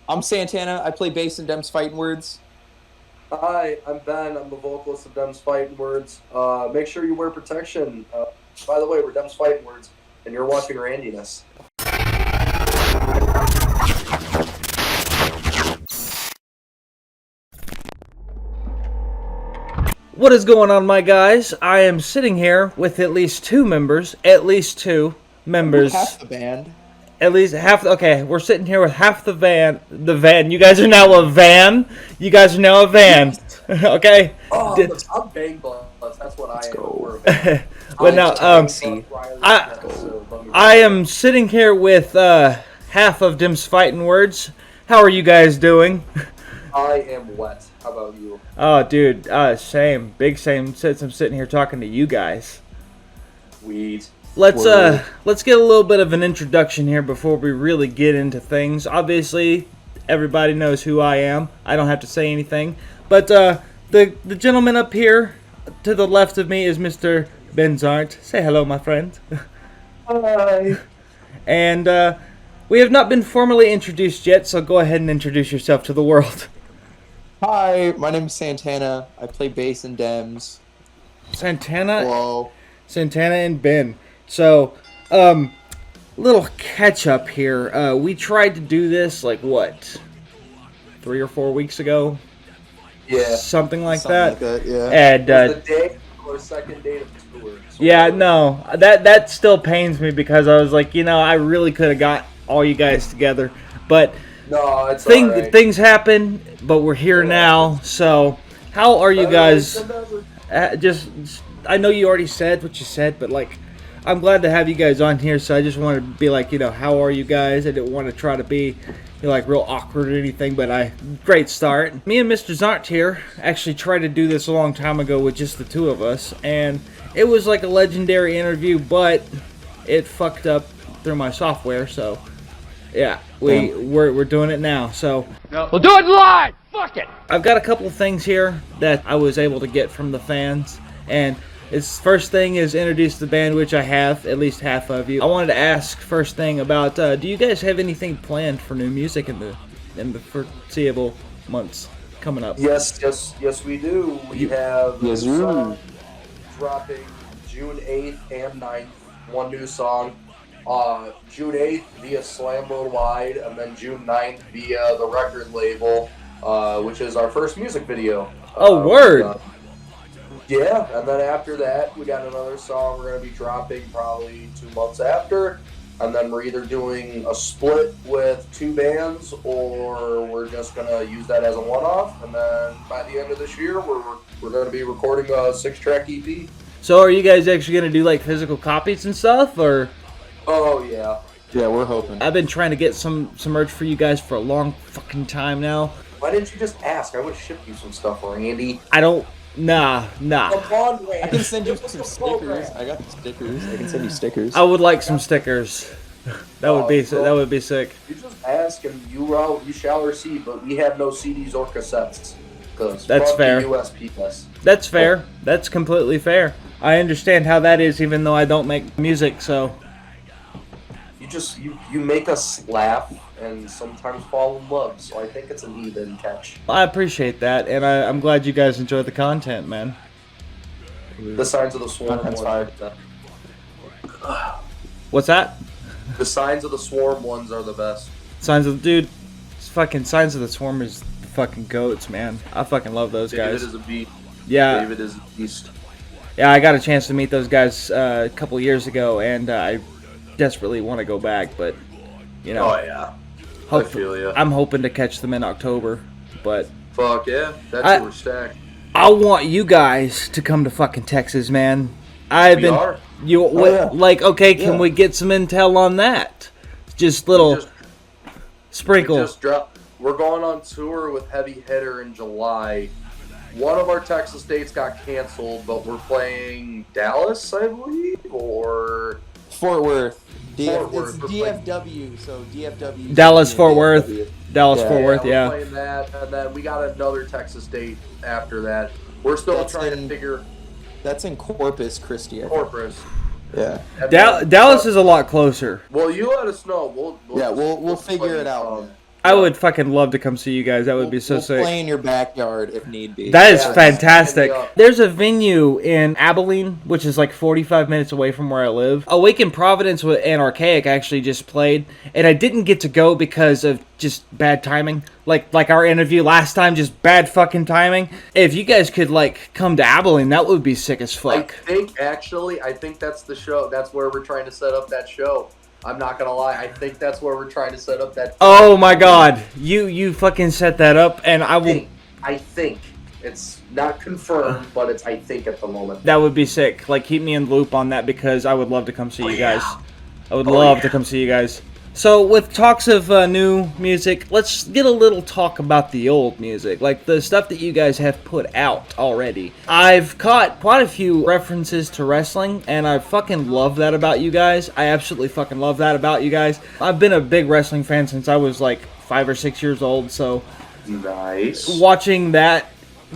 I'm Santana. I play bass in Demsfightinwords. Hi, I'm Ben. I'm the vocalist of Demsfightinwords. Make sure you wear protection. By the way, we're Demsfightinwords, and you're watching Randyness. What is going on, my guys? I am sitting here with at least two members. Half the band. At least half. Okay, we're sitting here with half the van. The van. You guys are now a van. You guys are now a van. Okay. Oh, I'm Bang Buzz. That's what I am. Go. But now, I am sitting here with half of Demsfightinwords. How are you guys doing? I am wet. How about you? Oh, dude, same, big same. Since I'm sitting here talking to you guys. Weed. Let's get a little bit of an introduction here before we really get into things. Obviously, everybody knows who I am. I don't have to say anything. But the gentleman up here to the left of me is Mr. Ben Zarndt. Say hello, my friend. Hi. And we have not been formally introduced yet, so go ahead and introduce yourself to the world. Hi, my name is Santana. I play bass in Dems. Santana. Hello. Santana and Ben. So, little catch up here. We tried to do this like what, 3 or 4 weeks ago? Yeah. Something like Something that. yeah. And The day or second date of the tour. So yeah, no, that still pains me because I was like, I really could have got all you guys together, but No, it's all right. things happen. But we're here now. So, how are you guys? I know you already said what you said, but like, I'm glad to have you guys on here. So I just wanted to be like, how are you guys? I didn't want to try to be, like real awkward or anything, but great start. Me and Mr. Zarndt here actually tried to do this a long time ago with just the two of us, and it was like a legendary interview, but it fucked up through my software. So yeah, we're doing it now. So We'll do it live! Fuck it! I've got a couple of things here that I was able to get from the fans, and its first thing is introduce the band, which I have, at least half of you. I wanted to ask first thing about, do you guys have anything planned for new music in the foreseeable months coming up? Yes, we do. We have Yes, a song dropping June 8th and 9th. One new song. June 8th via Slam Worldwide, and then June 9th via the record label, which is our first music video. Oh, word! Yeah, and then after that, we got another song we're going to be dropping probably 2 months after. And then we're either doing a split with two bands, or we're just going to use that as a one-off. And then by the end of this year, we're going to be recording a 6-track EP. So are you guys actually going to do like physical copies and stuff, or? Oh, yeah. Yeah, we're hoping. I've been trying to get some merch for you guys for a long fucking time now. Why didn't you just ask? I would have shipped you some stuff, Randy. I don't. Nah. Come on, Randy. I can send you some stickers. I got the stickers. I can send you stickers. I would like some stickers. That would be sick. You just ask and you shall receive, but we have no CDs or cassettes. That's fair. That's fair. That's completely fair. I understand how that is, even though I don't make music, so. You make us laugh and sometimes fall in love, so I think it's an even catch. I appreciate that, and I'm glad you guys enjoy the content, man. The Signs of the Swarm. Content's fire. What's that? The Signs of the Swarm ones are the best. Signs of the Swarm is the fucking goats, man. I fucking love those guys. David is a beast. Yeah. David is a beast. Yeah, I got a chance to meet those guys a couple years ago, and I desperately want to go back, but Oh yeah. I feel ya. I'm hoping to catch them in October, but Fuck yeah, that's we're stacked. I want you guys to come to fucking Texas, man. We are. Okay, can we get some intel on that? Just little sprinkle. We're going on tour with Heavy Hitter in July. One of our Texas dates got canceled, but we're playing Dallas, I believe, or Fort Worth. It's Worth. DFW, so DFW. Dallas, Fort Worth. Fort Worth, we're playing that, and then we got another Texas date after that. We're still trying to figure. That's in Corpus Christi. Corpus. Yeah. Dallas is a lot closer. Well, you let us know. We'll figure it out. I would fucking love to come see you guys. That would be so we'll sick. play in your backyard if need be. That is Yeah, fantastic. yeah. There's a venue in Abilene, which is like 45 minutes away from where I live. Awaken Providence and Archaic actually just played, and I didn't get to go because of just bad timing. Like our interview last time, just bad fucking timing. If you guys could like come to Abilene, that would be sick as fuck. I think that's the show. That's where we're trying to set up that show. I'm not gonna lie. I think that's where we're trying to set up that. Oh my god, you fucking set that up, and I will. I think it's not confirmed, but it's I think at the moment. That would be sick. Like, keep me in the loop on that because I would love to come see you guys. I would love to come see you guys. So, with talks of new music, let's get a little talk about the old music, like the stuff that you guys have put out already. I've caught quite a few references to wrestling, and I fucking love that about you guys. I absolutely fucking love that about you guys. I've been a big wrestling fan since I was like 5 or 6 years old, so nice. Watching that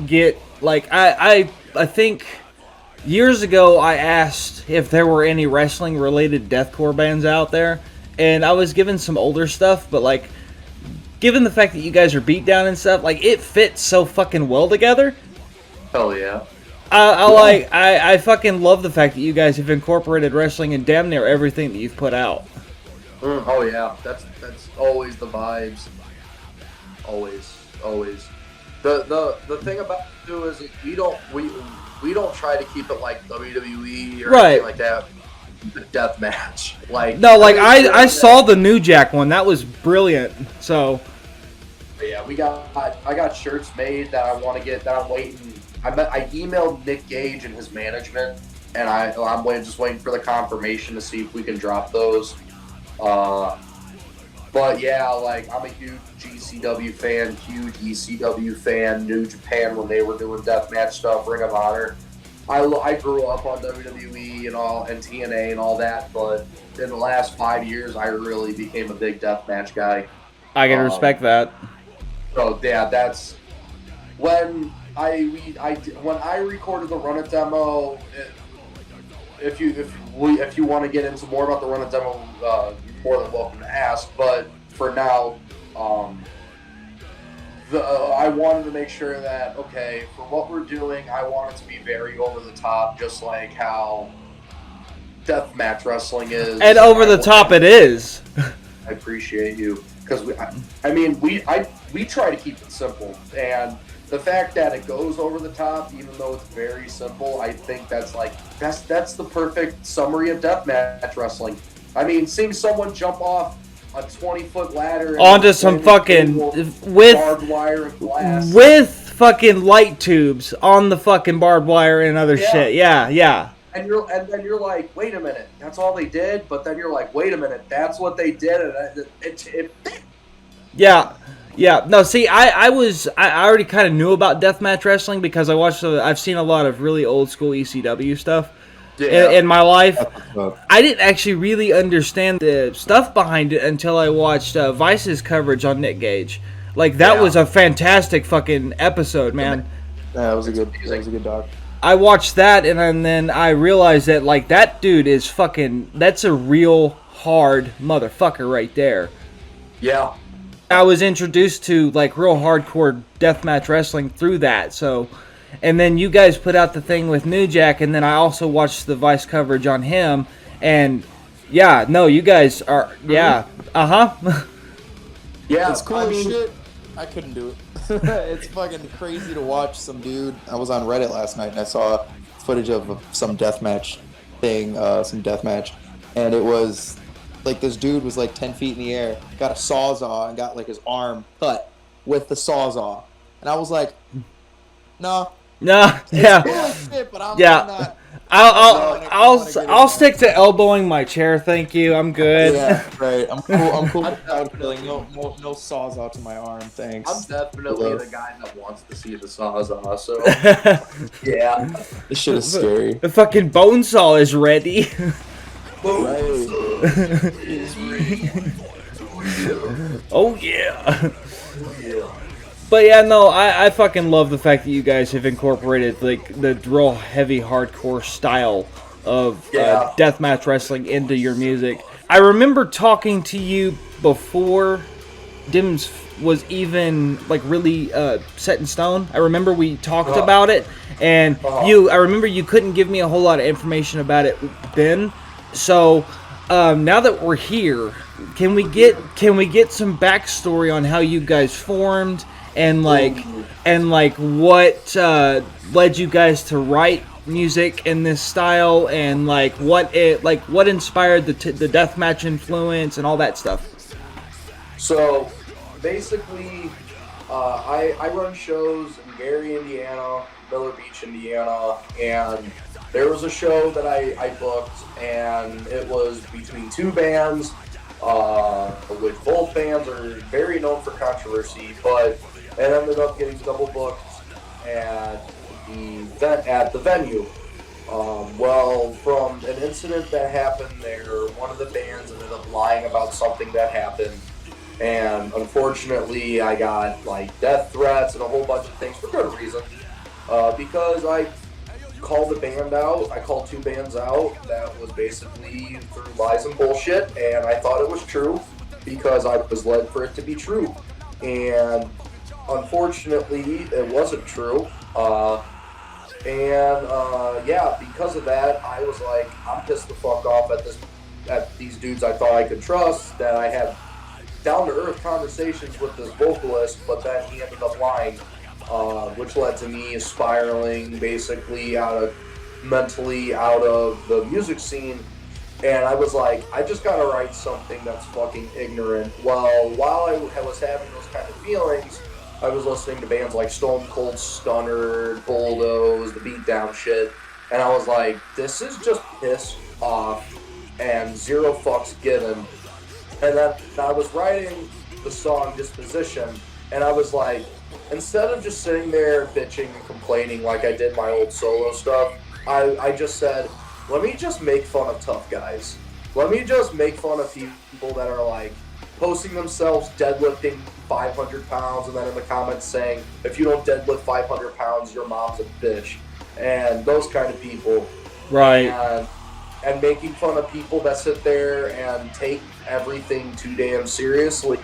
get, like, I think years ago I asked if there were any wrestling-related deathcore bands out there, and I was given some older stuff, but, like, given the fact that you guys are beat down and stuff, like, it fits so fucking well together. Hell yeah. I fucking love the fact that you guys have incorporated wrestling in damn near everything that you've put out. Oh yeah, that's always the vibes. Always. The thing about it too is we don't try to keep it like WWE or anything like that. The death match, like no, like I saw the New Jack one. That was brilliant. So yeah, I got shirts made that I want to get. That I'm waiting. I emailed Nick Gage and his management, and I'm just waiting for the confirmation to see if we can drop those. But yeah, like I'm a huge GCW fan, huge ECW fan, New Japan when they were doing deathmatch stuff, Ring of Honor. I grew up on WWE and TNA and all that, but in the last 5 years, I really became a big deathmatch guy. I can respect that. So yeah, that's when I recorded the Run It demo. If you want to get into more about the Run It demo, you're more than welcome to ask. But for now, I wanted to make sure that, okay, for what we're doing, I want it to be very over the top, just like how deathmatch wrestling is. And over the top it is. I appreciate you, because we try to keep it simple, and the fact that it goes over the top, even though it's very simple, I think that's the perfect summary of deathmatch wrestling. I mean, seeing someone jump off a 20-foot ladder onto some fucking with barbed wire and glass with fucking light tubes on the fucking barbed wire and other shit. Yeah. And then you're like, wait a minute, that's all they did. But then you're like, wait a minute, that's what they did, and it Yeah. No, see, I already kind of knew about deathmatch wrestling because I've seen a lot of really old school ECW stuff. In my life. I didn't actually really understand the stuff behind it until I watched Vice's coverage on Nick Gage. Like, that was a fantastic fucking episode, man. Yeah, that was a good doc. I watched that, and then I realized that, like, that dude is that's a real hard motherfucker right there. Yeah. I was introduced to, like, real hardcore deathmatch wrestling through that, so... And then you guys put out the thing with New Jack, and then I also watched the Vice coverage on him, and yeah, no, you guys are, yeah, Yeah, it's cool as shit. I couldn't do it. It's fucking crazy to watch some dude. I was on Reddit last night, and I saw footage of some deathmatch thing, and it was like this dude was like 10 feet in the air, got a sawzall, and got like his arm cut with the sawzall, and I was like, no. Yeah. Cool as shit, but I'm not. I'll stick to elbowing my chair. Thank you. I'm good. Yeah, right. I'm cool. No sawzall to my arm. Thanks. I'm definitely the guy that wants to see the sawzall. So yeah, this shit is scary. The fucking bone saw is ready. Oh yeah. But yeah, no, I fucking love the fact that you guys have incorporated like the real heavy hardcore style of deathmatch wrestling into your music. I remember talking to you before Dims was even like really set in stone. I remember we talked about it, and I remember you couldn't give me a whole lot of information about it then. So now that we're here, can we get some backstory on how you guys formed and like what led you guys to write music in this style, and like what inspired the deathmatch influence and all that stuff? So basically, I run shows in Gary, Indiana, Miller Beach, Indiana, and there was a show that I booked, and it was between two bands, which both bands are very known for controversy, but it ended up getting double booked at the venue. Well, from an incident that happened there, one of the bands ended up lying about something that happened. And unfortunately, I got like death threats and a whole bunch of things for good reason. Because I called the band out. I called two bands out that was basically through lies and bullshit. And I thought it was true because I was led for it to be true. And unfortunately, it wasn't true. Yeah, because of that, I was like, I'm pissed the fuck off at these dudes I thought I could trust, that I had down-to-earth conversations with this vocalist, but then he ended up lying, which led to me spiraling basically mentally out of the music scene. And I was like, I just gotta write something that's fucking ignorant. Well, while I was having those kind of feelings, I was listening to bands like Stone Cold Stunner, Bulldoze, the Beatdown shit, and I was like, this is just piss off and zero fucks given. And then I was writing the song Disposition, and I was like, instead of just sitting there bitching and complaining like I did my old solo stuff, I just said, let me just make fun of tough guys. Let me just make fun of people that are like posting themselves deadlifting 500 pounds and then in the comments saying, if you don't deadlift 500 pounds, your mom's a bitch. And those kind of people. Right. And making fun of people that sit there and take everything too damn seriously,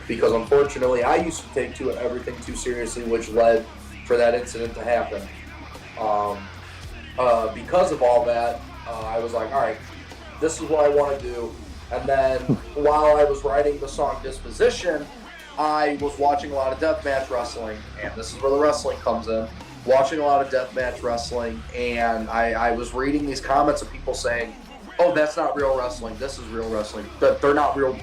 because unfortunately I used to take everything too seriously, which led for that incident to happen. Because of all that, I was like, all right, this is what I want to do. And then while I was writing the song Disposition, I was watching a lot of deathmatch wrestling, and this is where the wrestling comes in. Watching a lot of deathmatch wrestling, and I was reading these comments of people saying, oh, that's not real wrestling, this is real wrestling. They're not real,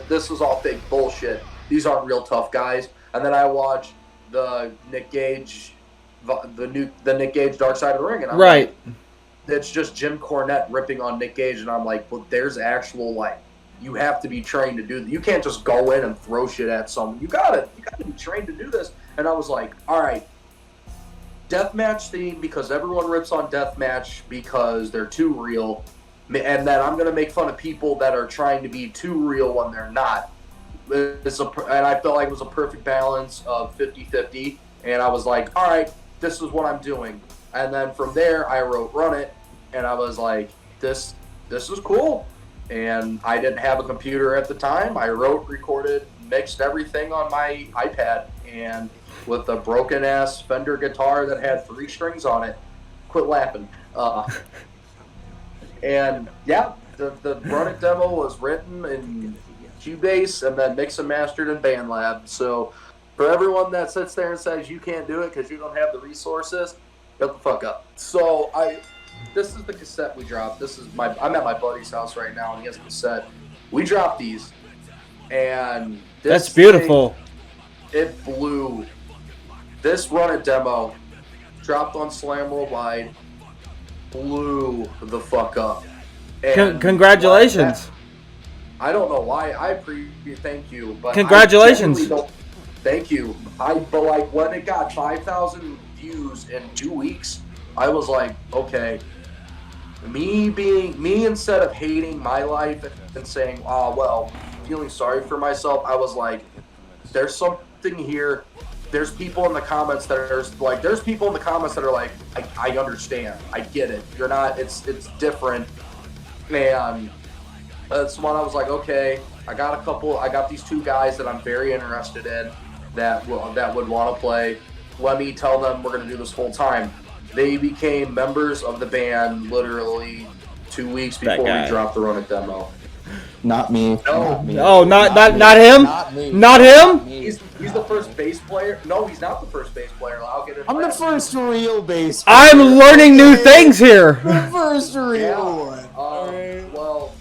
this is all fake bullshit. These aren't real tough guys. And then I watched the Nick Gage Dark Side of the Ring, and I'm like, it's just Jim Cornette ripping on Nick Gage, and I'm like, well, there's actual, like, you have to be trained to do this. You can't just go in and throw shit at someone. You gotta be trained to do this. And I was like, all right, deathmatch theme, because everyone rips on deathmatch because they're too real, and then I'm gonna make fun of people that are trying to be too real when they're not. And I felt like it was a perfect balance of 50-50, and I was like, all right, this is what I'm doing. And then from there, I wrote Run It, and I was like, this is cool. And I didn't have a computer at the time. I wrote, recorded, mixed everything on my iPad, and with a broken-ass Fender guitar that had 3 strings on it. Quit laughing. And, yeah, the Run It demo was written in Cubase and then mixed and mastered in BandLab. So for everyone that sits there and says you can't do it because you don't have the resources, shut the fuck up. So this is the cassette we dropped. I'm at my buddy's house right now, and he has a cassette. We dropped these, and that's beautiful. It blew. This Run It demo dropped on Slam Worldwide, blew the fuck up. Congratulations. I don't know why. Thank you, but congratulations. Thank you. But like when it got 5,000 views in 2 weeks, I was like, okay. Me instead of hating my life and saying, oh well, feeling sorry for myself, I was like, there's something here. There's people in the comments that are like, I understand. I get it. You're not, it's different. And that's when I was like, okay, I got these 2 guys that I'm very interested in that would want to play. Let me tell them we're going to do this full time. They became members of the band literally 2 weeks before we dropped the Run It demo. Not me. No. Not me. Oh, not him? Not me. Not him? He's the first bass player. No, he's not the first bass player. I'll get it. I'm the first real bass player. I'm learning new things here. The first real Yeah. one. Well,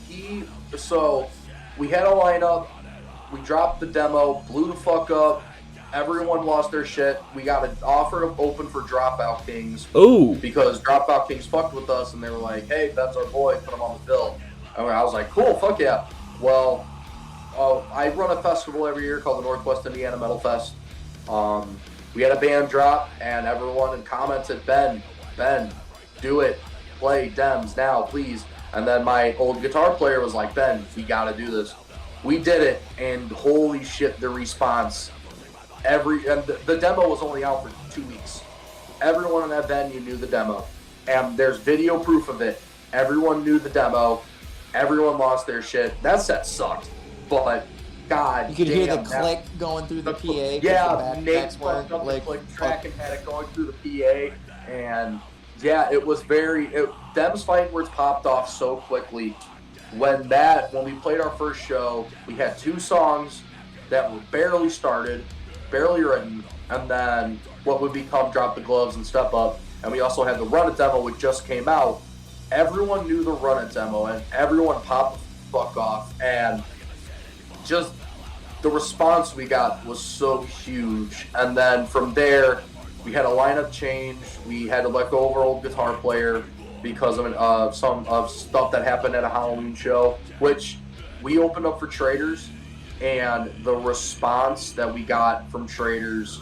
so we had a lineup. We dropped the demo, blew the fuck up. Everyone lost their shit. We got an offer to open for Dropout Kings. Ooh. Because Dropout Kings fucked with us, and they were like, hey, Ben's our boy, put him on the bill. And I was like, cool, fuck yeah. Well, I run a festival every year called the Northwest Indiana Metal Fest. We had a band drop, and everyone commented, Ben, do it. Play Dems now, please. And then my old guitar player was like, Ben, we gotta do this. We did it, and holy shit, the response. The demo was only out for 2 weeks. Everyone in that venue knew the demo. And there's video proof of it. Everyone knew the demo. Everyone lost their shit. That set sucked. But, God, you could hear the click going through the PA. Yeah, Nate weren't fucked up the click track and had it going through the PA. And, yeah, it was Demsfightinwords popped off so quickly. When we played our first show, we had 2 songs that were barely started, barely written, and then what would become Drop the Gloves and Step Up. And we also had the Run It demo, which just came out. Everyone knew the Run It demo, and everyone popped the fuck off. And just the response we got was so huge. And then from there, we had a lineup change. We had to let go of our old guitar player because of some stuff that happened at a Halloween show, which we opened up for Traders, and the response that we got from Traders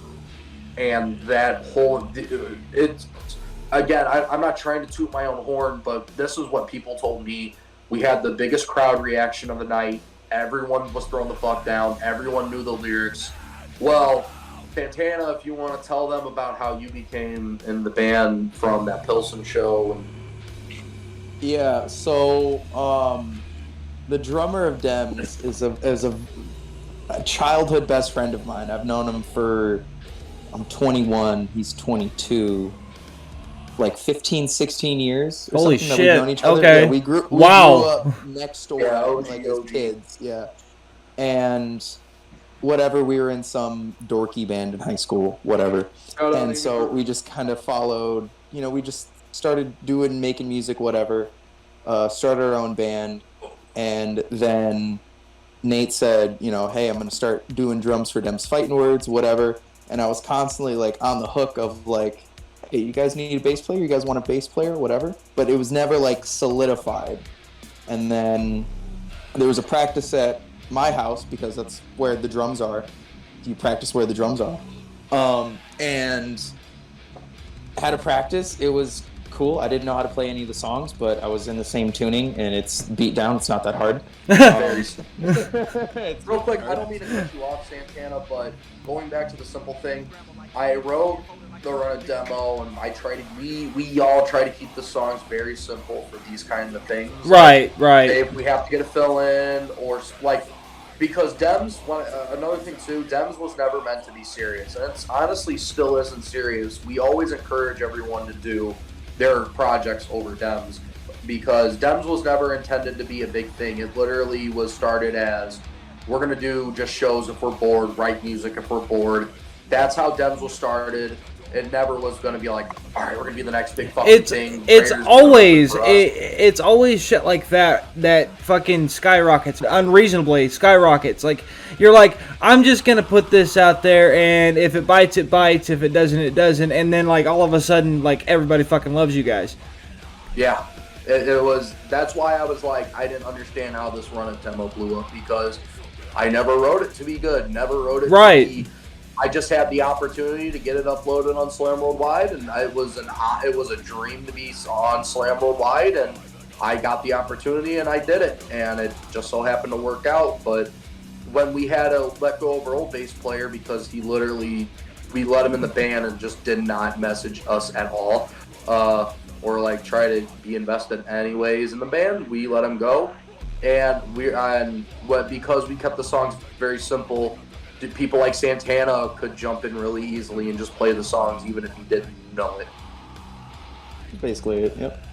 and that whole I'm not trying to toot my own horn, but this is what people told me. We had the biggest crowd reaction of the night. Everyone was throwing the fuck down. Everyone knew the lyrics. Well, Santana, if you want to tell them about how you became in the band from that Pilsen show. Yeah, so the drummer of Dems is a childhood best friend of mine. I've known him I'm 21, he's 22. Like 15, 16 years. Or Holy something shit. That we've known each other. Okay. Yeah, we grew up next door, as kids. Yeah. And whatever, we were in some dorky band in high school, whatever. And so we just kind of followed, we just started making music, whatever. Started our own band. And then Nate said, hey, I'm going to start doing drums for Demsfightinwords, whatever. And I was constantly like on the hook of like, hey, you guys need a bass player? You guys want a bass player? Whatever. But it was never like solidified. And then there was a practice at my house because that's where the drums are. You practice where the drums are. And had a practice. It was cool. I didn't know how to play any of the songs, but I was in the same tuning, and it's beat down. It's not that hard. Real quick, I don't mean to cut you off, Santana, but going back to the simple thing, I wrote the Run It demo, and we all try to keep the songs very simple for these kinds of things. Right. If we have to get a fill in, or like, because Dems, another thing too, Dems was never meant to be serious, and it's honestly still isn't serious. We always encourage everyone to do their projects over Dems, because Dems was never intended to be a big thing. It literally was started as, we're going to do just shows if we're bored, write music if we're bored. That's how Dems was started. It never was going to be like, all right, we're going to be the next big fucking thing. It's always shit like that fucking skyrockets, unreasonably skyrockets. Like, you're like, I'm just going to put this out there, and if it bites, it bites. If it doesn't, it doesn't. And then, like, all of a sudden, like, everybody fucking loves you guys. Yeah. It was, that's why I was like, I didn't understand how this Run It demo blew up, because I never wrote it to be good, never wrote it to be, I just had the opportunity to get it uploaded on Slam Worldwide, and it was a dream to be on Slam Worldwide, and I got the opportunity and I did it, and it just so happened to work out. But when we had to let go of our old bass player because we let him in the band and just did not message us at all, or like try to be invested anyways in the band, we let him go. because we kept the songs very simple, people like Santana could jump in really easily and just play the songs even if he didn't know it. Basically it. Yep.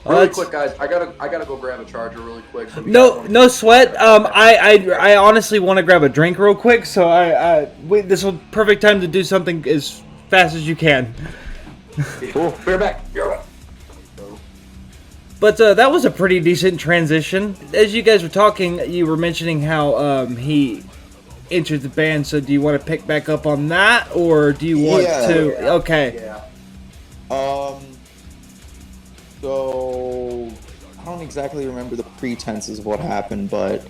Really quick, guys. I gotta go grab a charger really quick. So no sweat. I honestly want to grab a drink real quick, so this is perfect time to do something as fast as you can. Cool. Bear back. But that was a pretty decent transition. As you guys were talking, you were mentioning how he entered the band. So do you want to pick back up on that, or do you want to? Yeah. Okay. Yeah. So I don't exactly remember the pretenses of what happened, but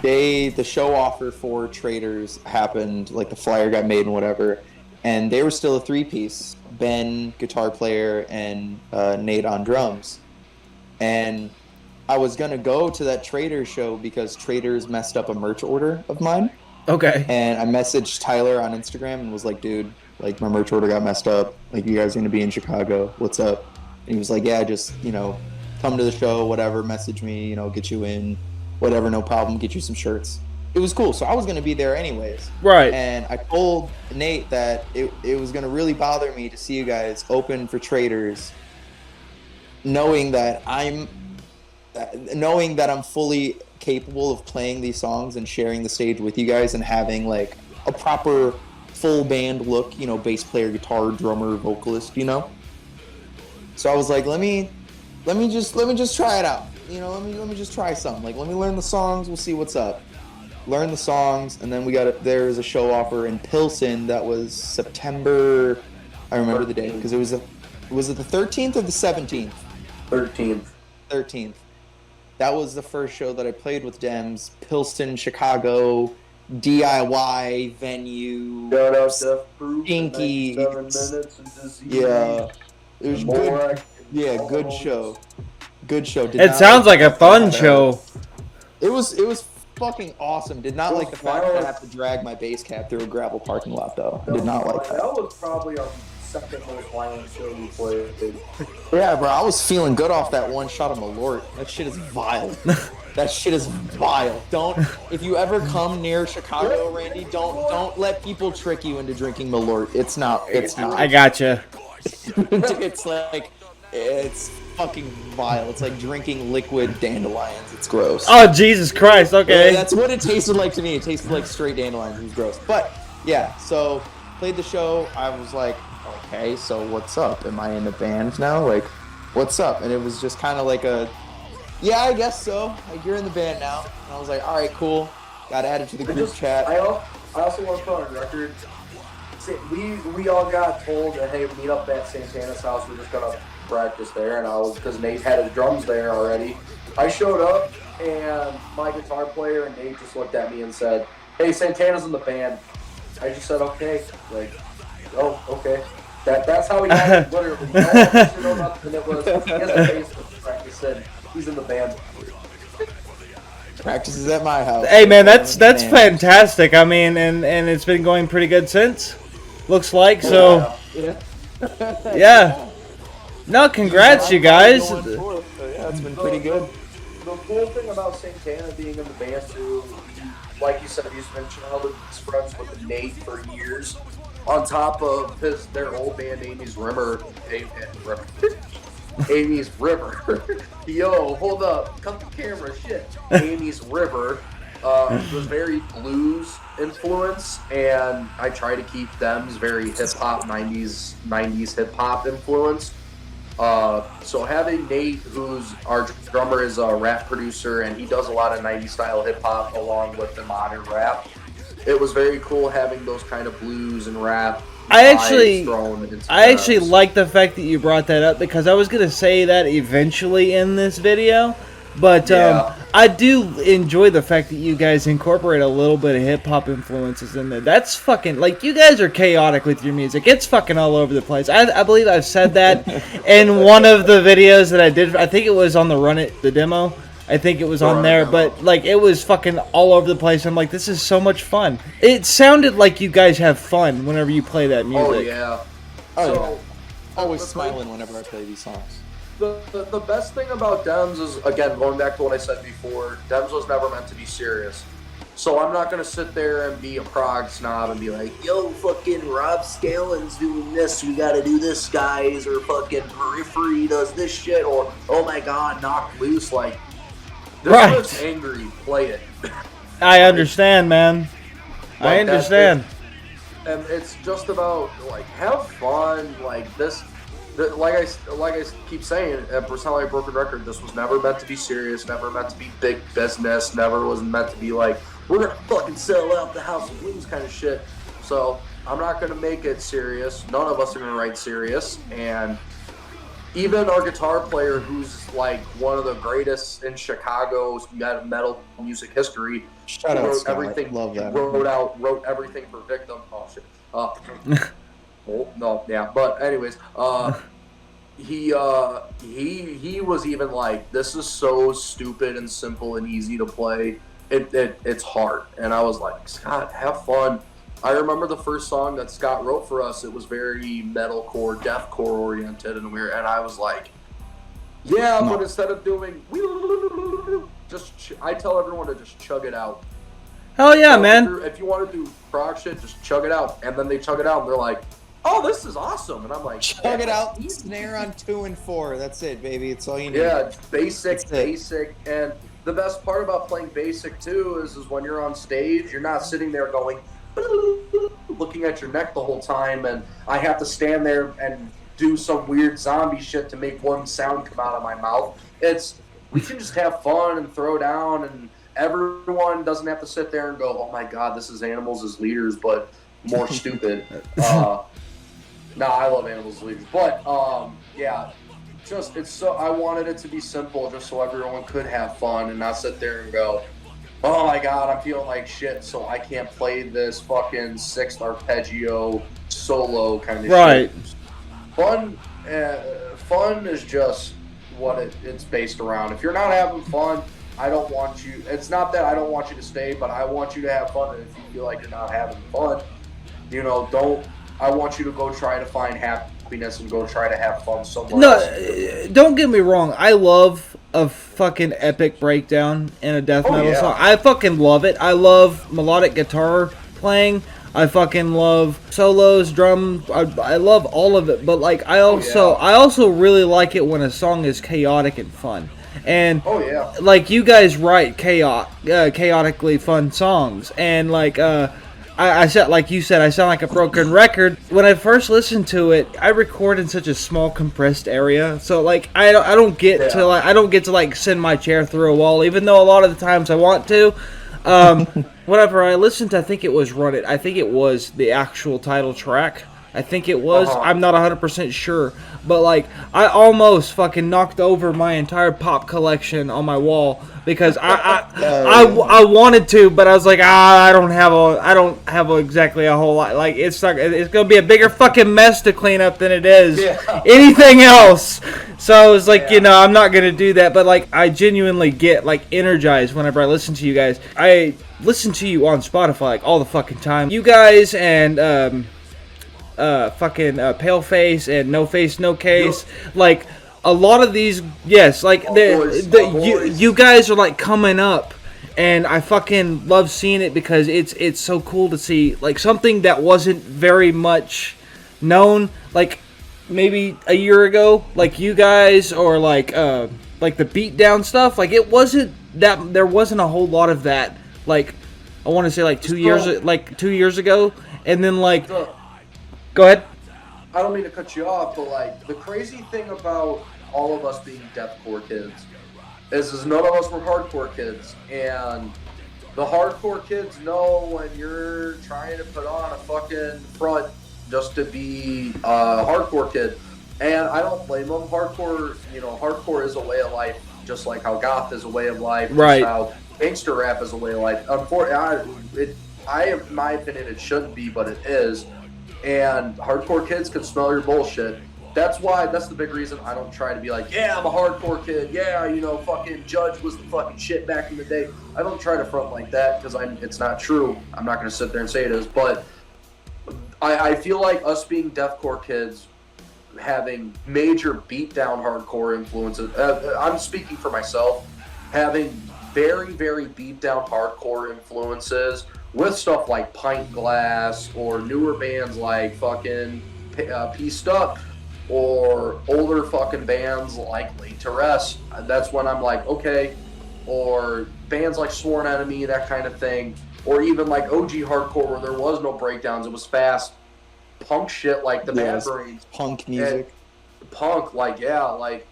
the show offer for Traders happened, like the flyer got made and whatever, and they were still a 3-piece: Ben, guitar player, and Nate on drums. And I was gonna go to that Traders show because Traders messed up a merch order of mine. Okay. And I messaged Tyler on Instagram and was like, dude, like my merch order got messed up. Like, you guys are gonna be in Chicago. What's up? And he was like, yeah, just, come to the show, whatever, message me, get you in, whatever, no problem, get you some shirts. It was cool. So I was going to be there anyways. Right. And I told Nate that it was going to really bother me to see you guys open for Traders, knowing that I'm fully capable of playing these songs and sharing the stage with you guys and having like a proper full band look, bass player, guitar, drummer, vocalist, So I was like, let me just try it out. Let me just try something. Like, let me learn the songs. We'll see what's up. Learn the songs, and then there's a show offer in Pilsen that was September. I remember the day because was it the 13th or the 17th? 13th. That was the first show that I played with Dems. Pilsen, Chicago, DIY venue. Shout out to Stinky. 7 minutes and disease. Yeah. It was good. Yeah, good show. Good show. It sounds like a fun show. It was fucking awesome. Did not like the fact that I have to drag my bass cap through a gravel parking lot, though. Did not like that. That was probably our second most violent show we played. Yeah, bro. I was feeling good off that one shot of Malort. That shit is vile. That shit is vile. If you ever come near Chicago, Randy, don't let people trick you into drinking Malort. It's not. I gotcha. It's fucking vile. It's like drinking liquid dandelions. It's gross. Oh, Jesus Christ, okay. Yeah, that's what it tasted like to me. It tasted like straight dandelions. It was gross. But, yeah, so played the show. I was like, okay, so what's up? Am I in the band now? Like, what's up? And it was just kind of like yeah, I guess so. Like, you're in the band now. And I was like, all right, cool. Got added to the group chat. I also want to put on record, we all got told that, hey, meet up at Santana's house. We're just going to practice there. And because Nate had his drums there already. I showed up, and my guitar player and Nate just looked at me and said, hey, Santana's in the band. I just said, okay. Like, oh, okay. That's how we got it, literally. No one know nothing. It was, he has a bass practice, and he's in the band. Practices at my house. Hey, man, that's fantastic. I mean, and it's been going pretty good since. Looks like, so. Yeah. No, congrats, you guys. Yeah, it's been pretty good. The cool thing about Santana being in the band, too, like you said, he's been childhood friends with Nate for years. On top of their old band, Amy's River. Amy's River. Yo, hold up. Cut the camera. Shit. Amy's River was very blues influence, and I try to keep them's very hip-hop, 90s hip-hop influence. So having Nate, who's our drummer, is a rap producer, and he does a lot of 90s style hip-hop along with the modern rap. It was very cool having those kind of blues and rap. I actually like the fact that you brought that up, because I was going to say that eventually in this video, but I do enjoy the fact that you guys incorporate a little bit of hip-hop influences in there. That's fucking, like, you guys are chaotic with your music. It's fucking all over the place. I believe I've said that in one of the videos that I did. I think it was on the demo. I think it was on there, but like it was fucking all over the place. I'm like, this is so much fun. It sounded like you guys have fun whenever you play that music. Oh yeah. Oh yeah. Always smiling whenever I play these songs. the best thing about Dems is, again, going back to what I said before, Dems was never meant to be serious. So I'm not going to sit there and be a prog snob and be like, yo, fucking Rob Scallon's doing this, we got to do this, guys, or fucking Periphery does this shit, or, oh my god, Knock Loose, like, this Right. was angry, play it. I understand, man. I understand. And it's just about, like, have fun, like, this... Like I keep saying, at Personality Broken Record, this was never meant to be serious, never meant to be big business, never was meant to be like, we're gonna fucking sell out the House of Blues kind of shit. So I'm not gonna make it serious. None of us are gonna write serious. And even our guitar player, who's like one of the greatest in Chicago's metal music history, Shout out, wrote Scott. everything. Love that. Wrote everything for Victim. Oh shit. Oh, no, yeah, but anyways, he was even like, this is so stupid and simple and easy to play. It's hard, and I was like, Scott, have fun. I remember the first song that Scott wrote for us. It was very metalcore, deathcore oriented, and I was like, yeah, No. but instead of doing I tell everyone to just chug it out. Hell yeah, So man. if you want to do prog shit, just chug it out, and then they chug it out, and they're like, oh, this is awesome. And I'm like, Chug it out. Snare on 2 and 4. That's it, baby. It's all you need. yeah, it's basic, That's it. basic. And the best part about playing basic, too, is when you're on stage, you're not sitting there going, looking at your neck the whole time, and I have to stand there and do some weird zombie shit to make one sound come out of my mouth. We can just have fun and throw down, and everyone doesn't have to sit there and go, oh my god, this is Animals as leaders, but more stupid. No, I love Animals as leaders, but yeah, I wanted it to be simple, just so everyone could have fun and not sit there and go, oh my god, I'm feeling like shit, so I can't play this fucking 6th arpeggio solo kind of Right. shit. Fun is just what it's based around. If you're not having fun, I don't want you. It's not that I don't want you to stay, but I want you to have fun. And if you feel like you're not having fun, I want you to go try to find happiness and go try to have fun somewhere else. No, don't get me wrong. I love a fucking epic breakdown in a death metal yeah. song. I fucking love it. I love melodic guitar playing. I fucking love solos, drum. I love all of it. But like, I also really like it when a song is chaotic and fun. And like, you guys write chaotically fun songs, and like I said, like you said, I sound like a broken record. When I first listened to it, I record in such a small compressed area, so like I don't get to like send my chair through a wall, even though a lot of the times I want to. Whenever I listened to, I think it was Run It. I think it was the actual title track. I think it was. I'm not 100% sure. But, like, I almost fucking knocked over my entire pop collection on my wall because I wanted to, but I was like, I don't have exactly a whole lot. Like, it's going to be a bigger fucking mess to clean up than it is anything else. So I was like, I'm not going to do that. But, like, I genuinely get, like, energized whenever I listen to you guys. I listen to you on Spotify, like, all the fucking time. You guys and, fucking Paleface and No Face No Case, like a lot of these, yes, like you guys are like coming up, and I fucking love seeing it because it's so cool to see like something that wasn't very much known, like maybe a year ago, like you guys, or like the beatdown stuff, like it wasn't that, there wasn't a whole lot of that, like I want to say like 2 years ago, and then like. Go ahead. I don't mean to cut you off, but like the crazy thing about all of us being deathcore kids is none of us were hardcore kids, and the hardcore kids know when you're trying to put on a fucking front just to be a hardcore kid, and I don't blame them. Hardcore is a way of life, just like how goth is a way of life, right? Just how gangster rap is a way of life. Unfortunately, in my opinion, it shouldn't be, but it is. And hardcore kids can smell your bullshit. That's the big reason I don't try to be like, yeah, I'm a hardcore kid. Yeah, fucking Judge was the fucking shit back in the day. I don't try to front like that because it's not true. I'm not going to sit there and say it is. But I feel like us being deathcore kids, having major beatdown hardcore influences. I'm speaking for myself, having very, very beatdown hardcore influences with stuff like Pint Glass or newer bands like fucking Pieced Up or older fucking bands like Laid to Rest. That's when I'm like, okay. Or bands like Sworn Enemy, that kind of thing. Or even like OG hardcore where there was no breakdowns. It was fast punk shit like the Bad Brains. Punk music. Punk, like, yeah, like,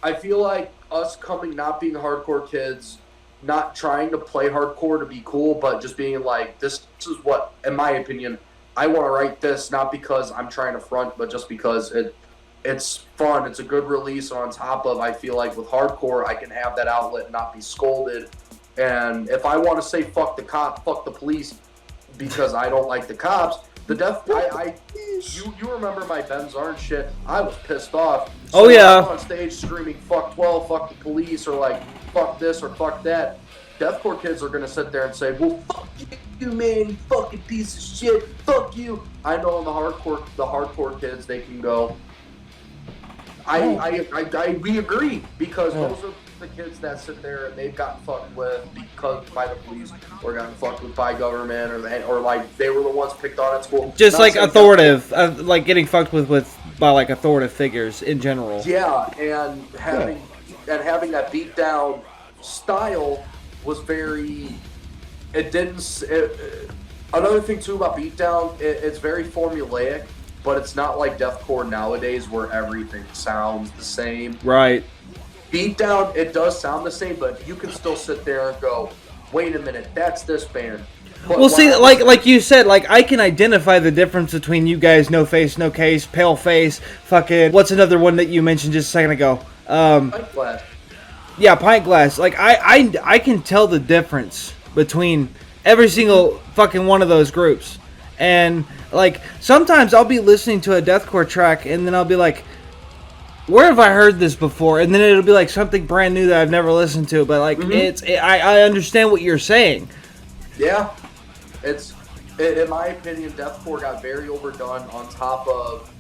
I feel like us coming, not being hardcore kids, not trying to play hardcore to be cool, but just being like, this is what, in my opinion, I want to write this, not because I'm trying to front, but just because it's fun. It's a good release. On top of, I feel like with hardcore, I can have that outlet and not be scolded. And if I want to say fuck the cop, fuck the police, because I don't like the cops, you remember my Ben Zarndt shit? I was pissed off. So oh yeah. I'm on stage screaming fuck 12, fuck the police, or like fuck this or fuck that. Deathcore kids are gonna sit there and say, well, fuck you, man, you fucking piece of shit, fuck you. I know the hardcore kids, they can go, we agree, because those are the kids that sit there and they've gotten fucked with by the police, or gotten fucked with by government, or like they were the ones picked on at school. Just like authoritative, like getting fucked with by like authoritative figures in general. Yeah, and having that beat down style was very. Another thing too about beatdown, it's very formulaic, but it's not like deathcore nowadays where everything sounds the same. Right. Beatdown, it does sound the same, but you can still sit there and go, wait a minute, that's this band. But well, see, like you said, like I can identify the difference between you guys, No Face, No Case, Pale Face, fucking. What's another one that you mentioned just a second ago? Pint Glass. Yeah, Pint Glass. Like I can tell the difference between every single fucking one of those groups, and like sometimes I'll be listening to a deathcore track and then I'll be like, where have I heard this before? And then it'll be like something brand new that I've never listened to, but like I understand what you're saying. Yeah, it's in my opinion, deathcore got very overdone. On top of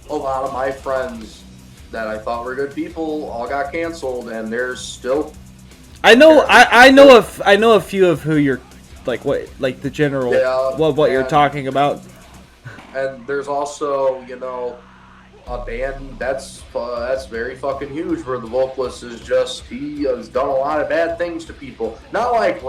a lot of my friends that I thought were good people all got canceled, and there's still. I know a few of who you're like the general what you're talking about. And there's also a band that's very fucking huge where the vocalist is just, he has done a lot of bad things to people. Not like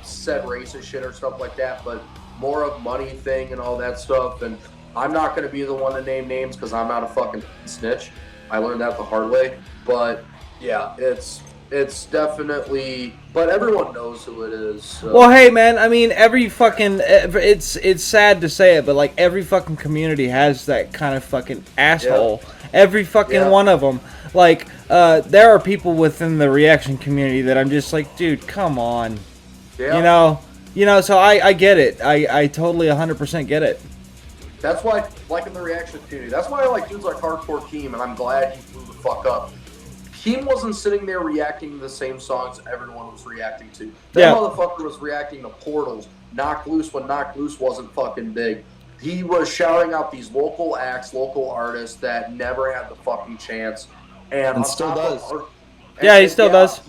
said racist shit or stuff like that, but more of money thing and all that stuff. And I'm not going to be the one to name names because I'm not a fucking snitch. I learned that the hard way. But yeah, it's definitely, but everyone knows who it is. So. Well, hey man, I mean, every fucking, it's sad to say it, but like every fucking community has that kind of fucking asshole. Yeah. Every fucking one of them. Like, there are people within the reaction community that I'm just like, dude, come on. Yeah. You know. So I get it. I totally 100% get it. That's why, like in the reaction community, that's why I like dudes like Hardcore Keem, and I'm glad he blew the fuck up. Keem wasn't sitting there reacting to the same songs everyone was reacting to. That motherfucker was reacting to Portals, Knock Loose when Knock Loose wasn't fucking big. He was shouting out these local acts, local artists that never had the fucking chance. And still does. He still does.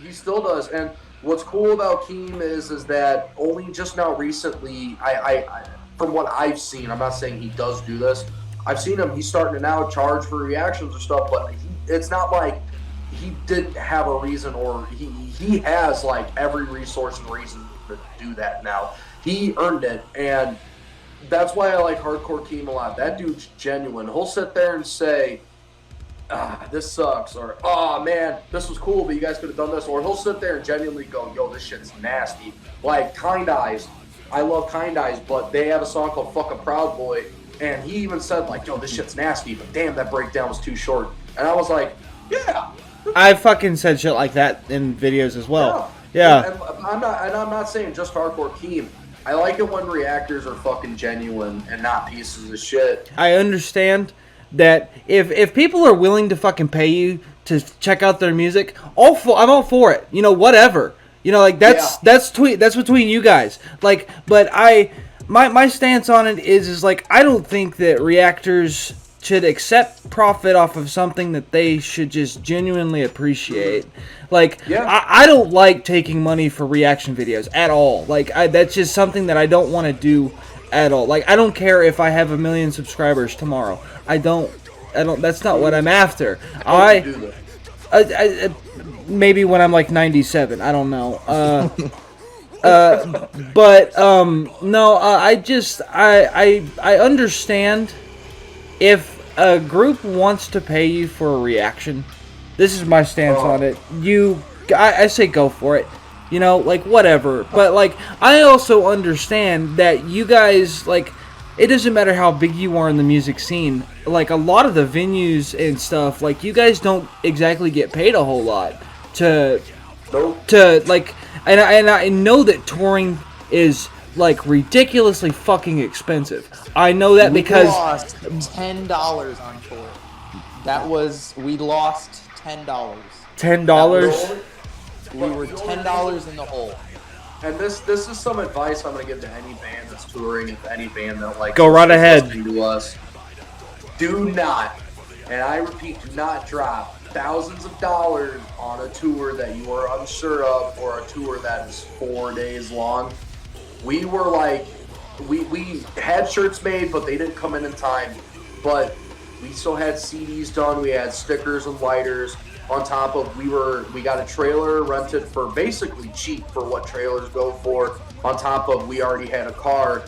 He still does. And what's cool about Keem is that only just now recently, I from what I've seen, I'm not saying he does do this, I've seen him, he's starting to now charge for reactions or stuff, but it's not like he didn't have a reason, or he has like every resource and reason to do that now. He earned it, and that's why I like Hardcore Keem a lot. That dude's genuine. He'll sit there and say, this sucks, or oh man, this was cool, but you guys could have done this, or he'll sit there and genuinely go, yo, this shit's nasty. Like Kind Eyes, I love Kind Eyes, but they have a song called Fuck a Proud Boy, and he even said like, yo, this shit's nasty, but damn, that breakdown was too short. And I was like, yeah. I fucking said shit like that in videos as well. Yeah. And I'm not saying just Hardcore Keem. I like it when reactors are fucking genuine and not pieces of shit. I understand that if people are willing to fucking pay you to check out their music, I'm all for it. Whatever. Like that's between you guys. Like, but my stance on it is like I don't think that reactors should accept profit off of something that they should just genuinely appreciate. Like, I don't like taking money for reaction videos at all. Like, that's just something that I don't want to do at all. Like, I don't care if I have 1 million subscribers tomorrow. I don't. That's not what I'm after. I maybe when I'm like 97. I don't know. No. I understand if a group wants to pay you for a reaction. This is my stance on it. I say go for it. You know, like, whatever. But, like, I also understand that you guys, like, it doesn't matter how big you are in the music scene. Like, a lot of the venues and stuff, like, you guys don't exactly get paid a whole lot to like, and I know that touring is, like, ridiculously fucking expensive. I know that because we lost $10 on tour. We lost $10. $10. We were $10 in the hole. And this is some advice I'm gonna give to any band that's touring, if any band that like go right ahead. To us. Do not, and I repeat, do not drop thousands of dollars on a tour that you are unsure of, or a tour that is 4 days long. We were like, we had shirts made, but they didn't come in time. But we still had CDs done. We had stickers and lighters. On top of, we got a trailer rented for basically cheap for what trailers go for. On top of, we already had a car.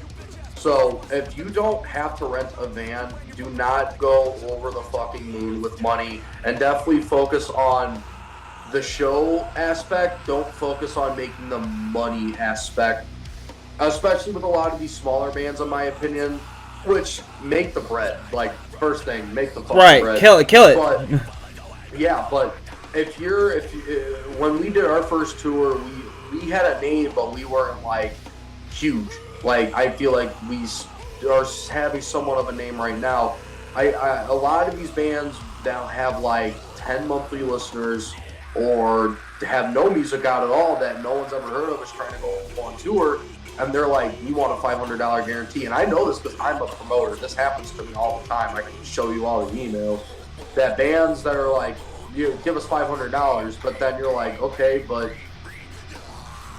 So if you don't have to rent a van, do not go over the fucking moon with money, and definitely focus on the show aspect. Don't focus on making the money aspect, especially with a lot of these smaller bands, in my opinion, which make the bread. Like, first thing, make the fucking bread. Right, kill it. But, yeah, but when we did our first tour, we had a name, but we weren't like huge. Like, I feel like we are having somewhat of a name right now. A lot of these bands that have like 10 monthly listeners or have no music out at all that no one's ever heard of is trying to go on tour, and they're like, you want a $500 guarantee. And I know this because I'm a promoter. This happens to me all the time. I can show you all the emails. That bands that are like, you give us $500, but then you're like, okay, but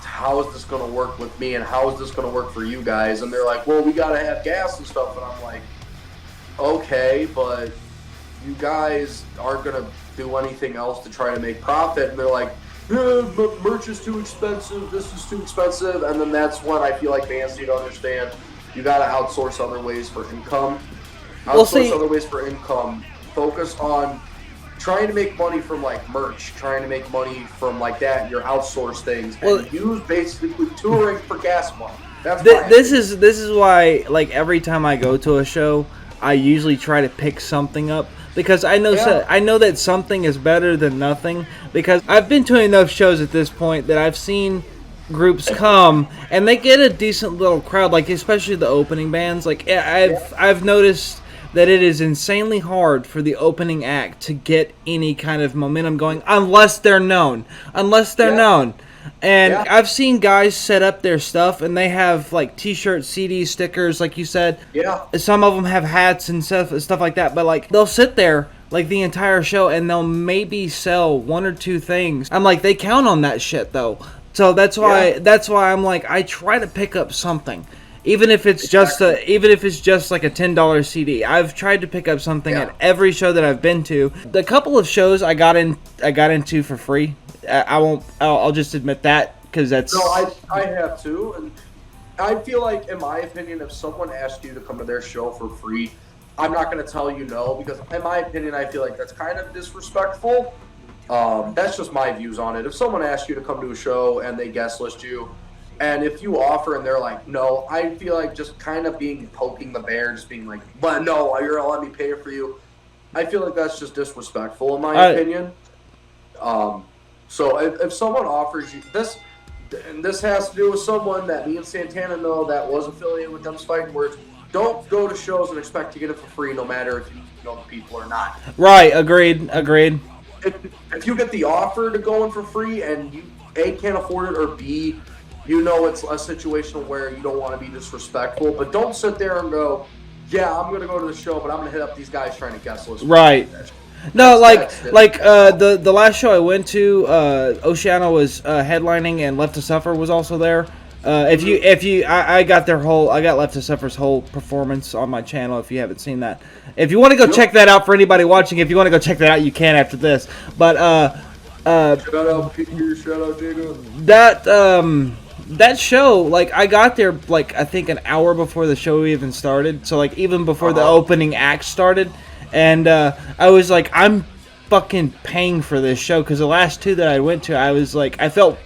how is this going to work with me, and how is this going to work for you guys? And they're like, well, we got to have gas and stuff. And I'm like, okay, but you guys aren't going to do anything else to try to make profit. And they're like, but merch is too expensive, this is too expensive. And then that's when I feel like bands need to understand you got to outsource other ways for income. Other ways for income. Focus on trying to make money from like merch, trying to make money from like that, your outsource things, and use basically touring for gas money. That's this is why, like, every time I go to a show, I usually try to pick something up, because I know that something is better than nothing, because I've been to enough shows at this point that I've seen groups come and they get a decent little crowd, like especially the opening bands. Like, I've noticed that it is insanely hard for the opening act to get any kind of momentum going unless they're known. And I've seen guys set up their stuff and they have like t-shirts, CDs, stickers, like you said. Yeah. Some of them have hats and stuff like that, but like they'll sit there like the entire show and they'll maybe sell one or two things. I'm like, they count on that shit though. So that's why I'm like, I try to pick up something. Even if it's just like a $10 CD, I've tried to pick up something at every show that I've been to. The couple of shows I got into for free. I'll just admit that, because that's. No, I have too, and I feel like, in my opinion, if someone asked you to come to their show for free, I'm not going to tell you no, because in my opinion, I feel like that's kind of disrespectful. That's just my views on it. If someone asks you to come to a show and they guest list you, and if you offer and they're like, no, I feel like just kind of poking the bear, just being like, but no, you're going to let me pay for you. I feel like that's just disrespectful, in my opinion. So if someone offers you this, and this has to do with someone that me and Santana know that was affiliated with Demsfightinwords, don't go to shows and expect to get it for free, no matter if you know the people or not. Right, agreed. If you get the offer to go in for free and you A, can't afford it, or B, you know it's a situation where you don't want to be disrespectful, but don't sit there and go, yeah, I'm gonna go to the show, but I'm gonna hit up these guys trying to guest list. Right. No, That's the last show I went to, Oceana was headlining and Left to Suffer was also there. I got Left to Suffer's whole performance on my channel. If you haven't seen that, if you want to go check that out for anybody watching, if you want to go check that out, you can after this. But shout out Peter, shout out Jacob. That show, like, I got there, like, I think an hour before the show even started. So, like, even before the opening act started. And I was like, I'm fucking paying for this show. Because the last two that I went to, I was like, I felt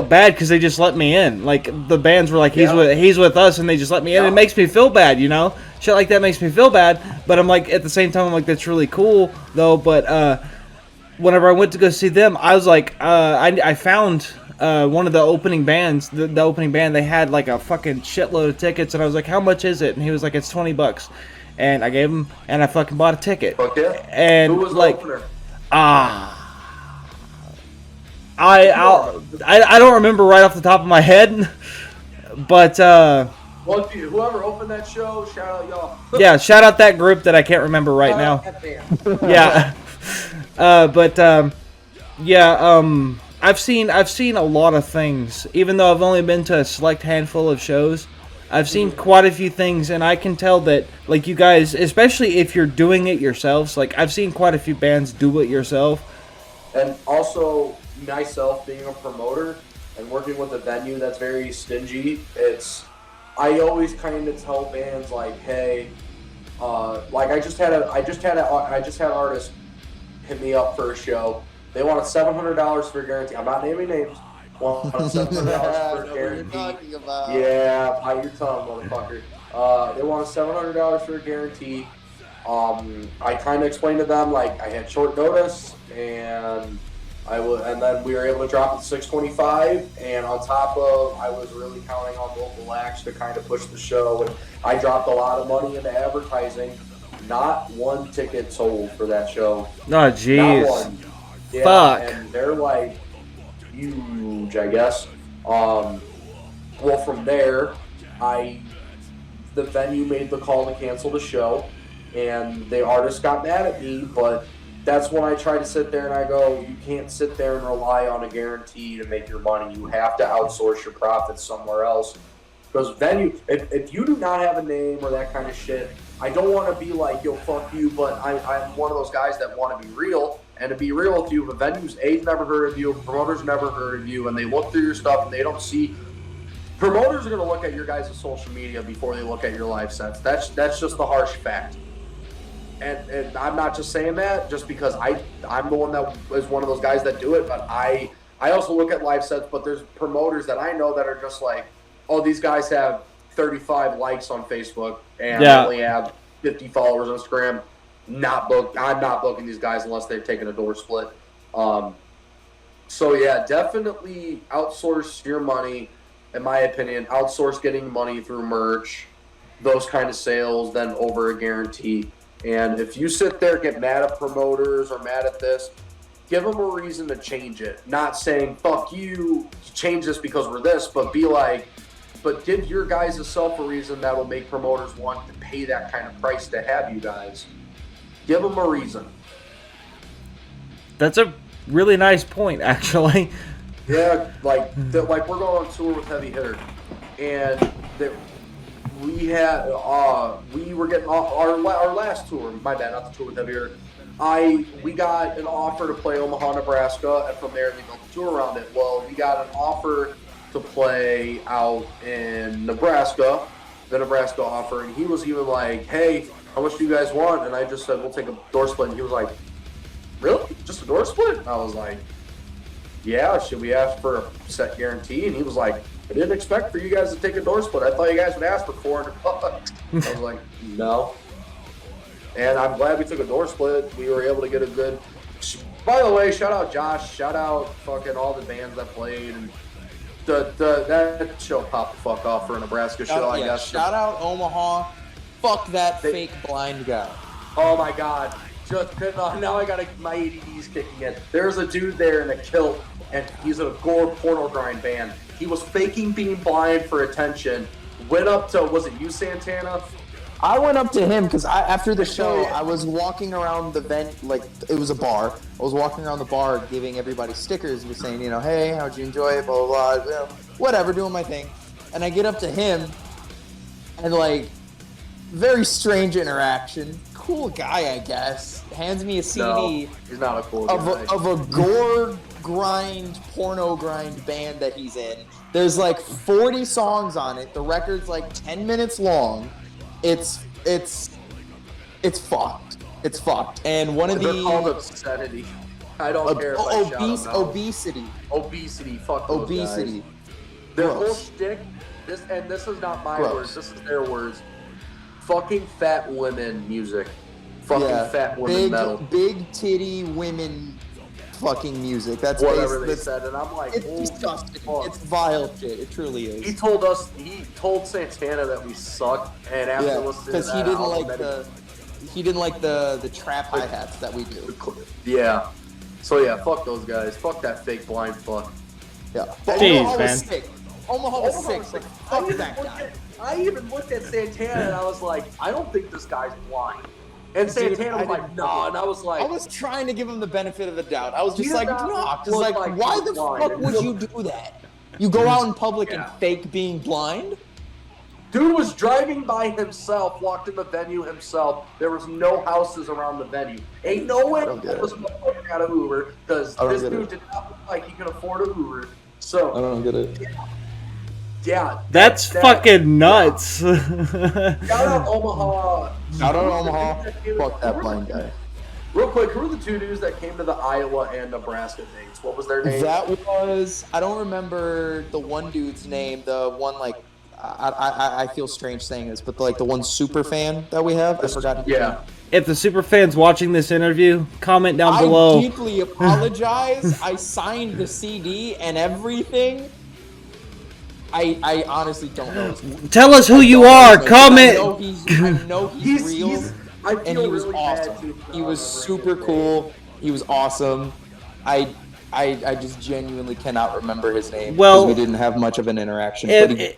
bad because they just let me in. Like, the bands were like, he's with us, and they just let me in. It makes me feel bad, you know? Shit like that makes me feel bad. But I'm like, at the same time, I'm like, that's really cool, though. But whenever I went to go see them, I was like, I found one of the opening bands, the opening band, they had like a fucking shitload of tickets, and I was like, how much is it? And he was like, it's $20. And I gave him, and I fucking bought a ticket. Fuck yeah. And who was like, the opener? I don't remember right off the top of my head, but Well, whoever opened that show, shout out y'all. yeah, shout out that group that I can't remember right now. Yeah, I've seen a lot of things, even though I've only been to a select handful of shows. I've seen quite a few things, and I can tell that, like, you guys, especially if you're doing it yourselves, like, I've seen quite a few bands do it yourself. And also, myself being a promoter and working with a venue that's very stingy, I always kind of tell bands, like, hey, like, I just had an artist hit me up for a show. They wanted $700 for a guarantee. I'm not naming names. $700 for a guarantee. Yeah, bite your tongue, motherfucker. They wanted $700 for a guarantee. I kind of explained to them, like, I had short notice, and then we were able to drop it to $625. And on top of, I was really counting on local acts to kind of push the show. And I dropped a lot of money into advertising. Not one ticket sold for that show. Oh, jeez. Not one. Yeah, fuck. And they're like huge, I guess. Well, from there, the venue made the call to cancel the show, and the artist got mad at me. But that's when I try to sit there and I go, you can't sit there and rely on a guarantee to make your money. You have to outsource your profits somewhere else. Because venue, if you do not have a name or that kind of shit, I don't want to be like, yo, fuck you, but I'm one of those guys that want to be real. And to be real with you, if a venue's never heard of you, a promoter's never heard of you, and they look through your stuff and they don't see, promoters are going to look at your guys' social media before they look at your live sets. That's just the harsh fact. And I'm not just saying that just because I'm the one that is one of those guys that do it, but I also look at live sets, but there's promoters that I know that are just like, oh, these guys have 35 likes on Facebook and only have 50 followers on Instagram. I'm not booking these guys unless they've taken a door split. So yeah, definitely outsource your money. In my opinion, outsource getting money through merch, those kind of sales, than over a guarantee. And if you sit there, get mad at promoters or mad at this, give them a reason to change it. Not saying, fuck you, change this because we're this, but be like, but give your guys a reason that will make promoters want to pay that kind of price to have you guys. Give them a reason. That's a really nice point, actually. Yeah, like we're going on tour with Heavy Hitter, and we were getting our last tour. My bad, not the tour with Heavy Hitter. We got an offer to play Omaha, Nebraska, and from there we built the tour around it. Well, we got an offer to play out in Nebraska, the Nebraska offer, and he was even like, hey, how much do you guys want? And I just said, we'll take a door split. And he was like, really? Just a door split? And I was like, yeah, should we ask for a set guarantee? And he was like, I didn't expect for you guys to take a door split. I thought you guys would ask for $400. I was like, no. And I'm glad we took a door split. We were able to get a good... By the way, shout out Josh. Shout out fucking all the bands that played. And that show popped the fuck off for a Nebraska show, I guess. Shout out Omaha. Fuck that fake blind guy. Oh my god. Now I got my ADD's kicking in. There's a dude there in a kilt, and he's a gore porno grind band. He was faking being blind for attention. Went up to, was it you, Santana? I went up to him because after the show, I was walking around the vent, like it was a bar. I was walking around the bar giving everybody stickers and just saying, you know, hey, how'd you enjoy it, blah, blah, blah, you know, whatever, doing my thing. And I get up to him and, like, very strange interaction. Cool guy, I guess. Hands me a CD. No, he's not a cool guy. Of a gore grind, porno grind band that he's in. There's like 40 songs on it. The record's like 10 minutes long. It's fucked. It's fucked. And one of They're called obscenity. I don't care if I shout them out. Obesity. Obesity. Fuck those Obesity. guys. Their Gross. whole shtick, this is not my Gross. words, this is their words. Fucking fat women music. Fucking fat women metal. Big titty women fucking music. That's whatever they said, and I'm like, it's disgusting. It's vile shit. It truly is. He told Santana that we suck, and after listening to that, he didn't like the trap hi-hats that we do. Yeah. So yeah, fuck those guys. Fuck that fake blind fuck. Yeah. Jeez, man. Omaha was sick. Like, fuck that guy. I even looked at Santana and I was like, I don't think this guy's blind. And Santana was like, nah, and I was like... I was trying to give him the benefit of the doubt. I was just like, no. nah. Just like, why the fuck would you do that? You go out in public and fake being blind? Dude was driving by himself, walked in the venue himself. There was no houses around the venue. Ain't no way this motherfucker got an Uber, because this dude did not look like he could afford an Uber. So... I don't get it. Yeah. That's fucking nuts. Shout out Omaha. Shout out Omaha. Fuck that blind guy. Real quick, who were the two dudes that came to the Iowa and Nebraska dates? What was their name? That was, I don't remember the one dude's name. The one, like, I feel strange saying this, but like the one super fan that we have. I forgot his name. If the super fan's watching this interview, comment down below. I deeply apologize. I signed the CD and everything. I honestly don't know. Tell us who you are. Comment. I know he's real. And he was awesome. He was super cool. He was awesome. I just genuinely cannot remember his name because we didn't have much of an interaction.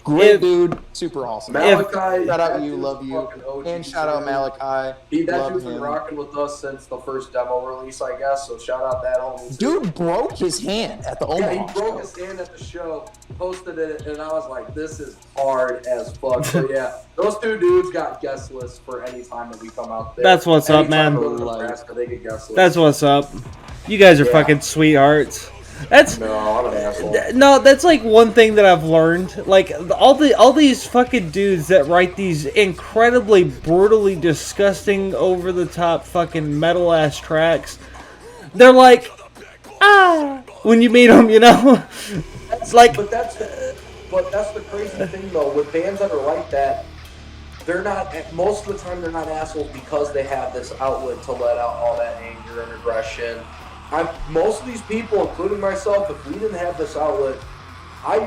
Great dude, super awesome. Malachi, shout out you, love you, and shout out Malachi. That dude's been rocking with us since the first demo release, I guess. So shout out that homie. Dude broke his hand at the Omaha. Yeah, he broke his hand at the show, posted it, and I was like, this is hard as fuck. So yeah, those two dudes got guest lists for any time that we come out there. That's what's up, man. Nebraska, they get guest lists. That's what's up. You guys are fucking sweethearts. That's no, I'm an asshole. No, that's like one thing that I've learned. Like all these fucking dudes that write these incredibly brutally disgusting over the top fucking metal ass tracks. They're like, when you meet them, you know. It's like, but that's the crazy thing though with bands that are like that. They're not, most of the time they're not assholes because they have this outlet to let out all that anger and aggression. Most of these people, including myself, if we didn't have this outlet, I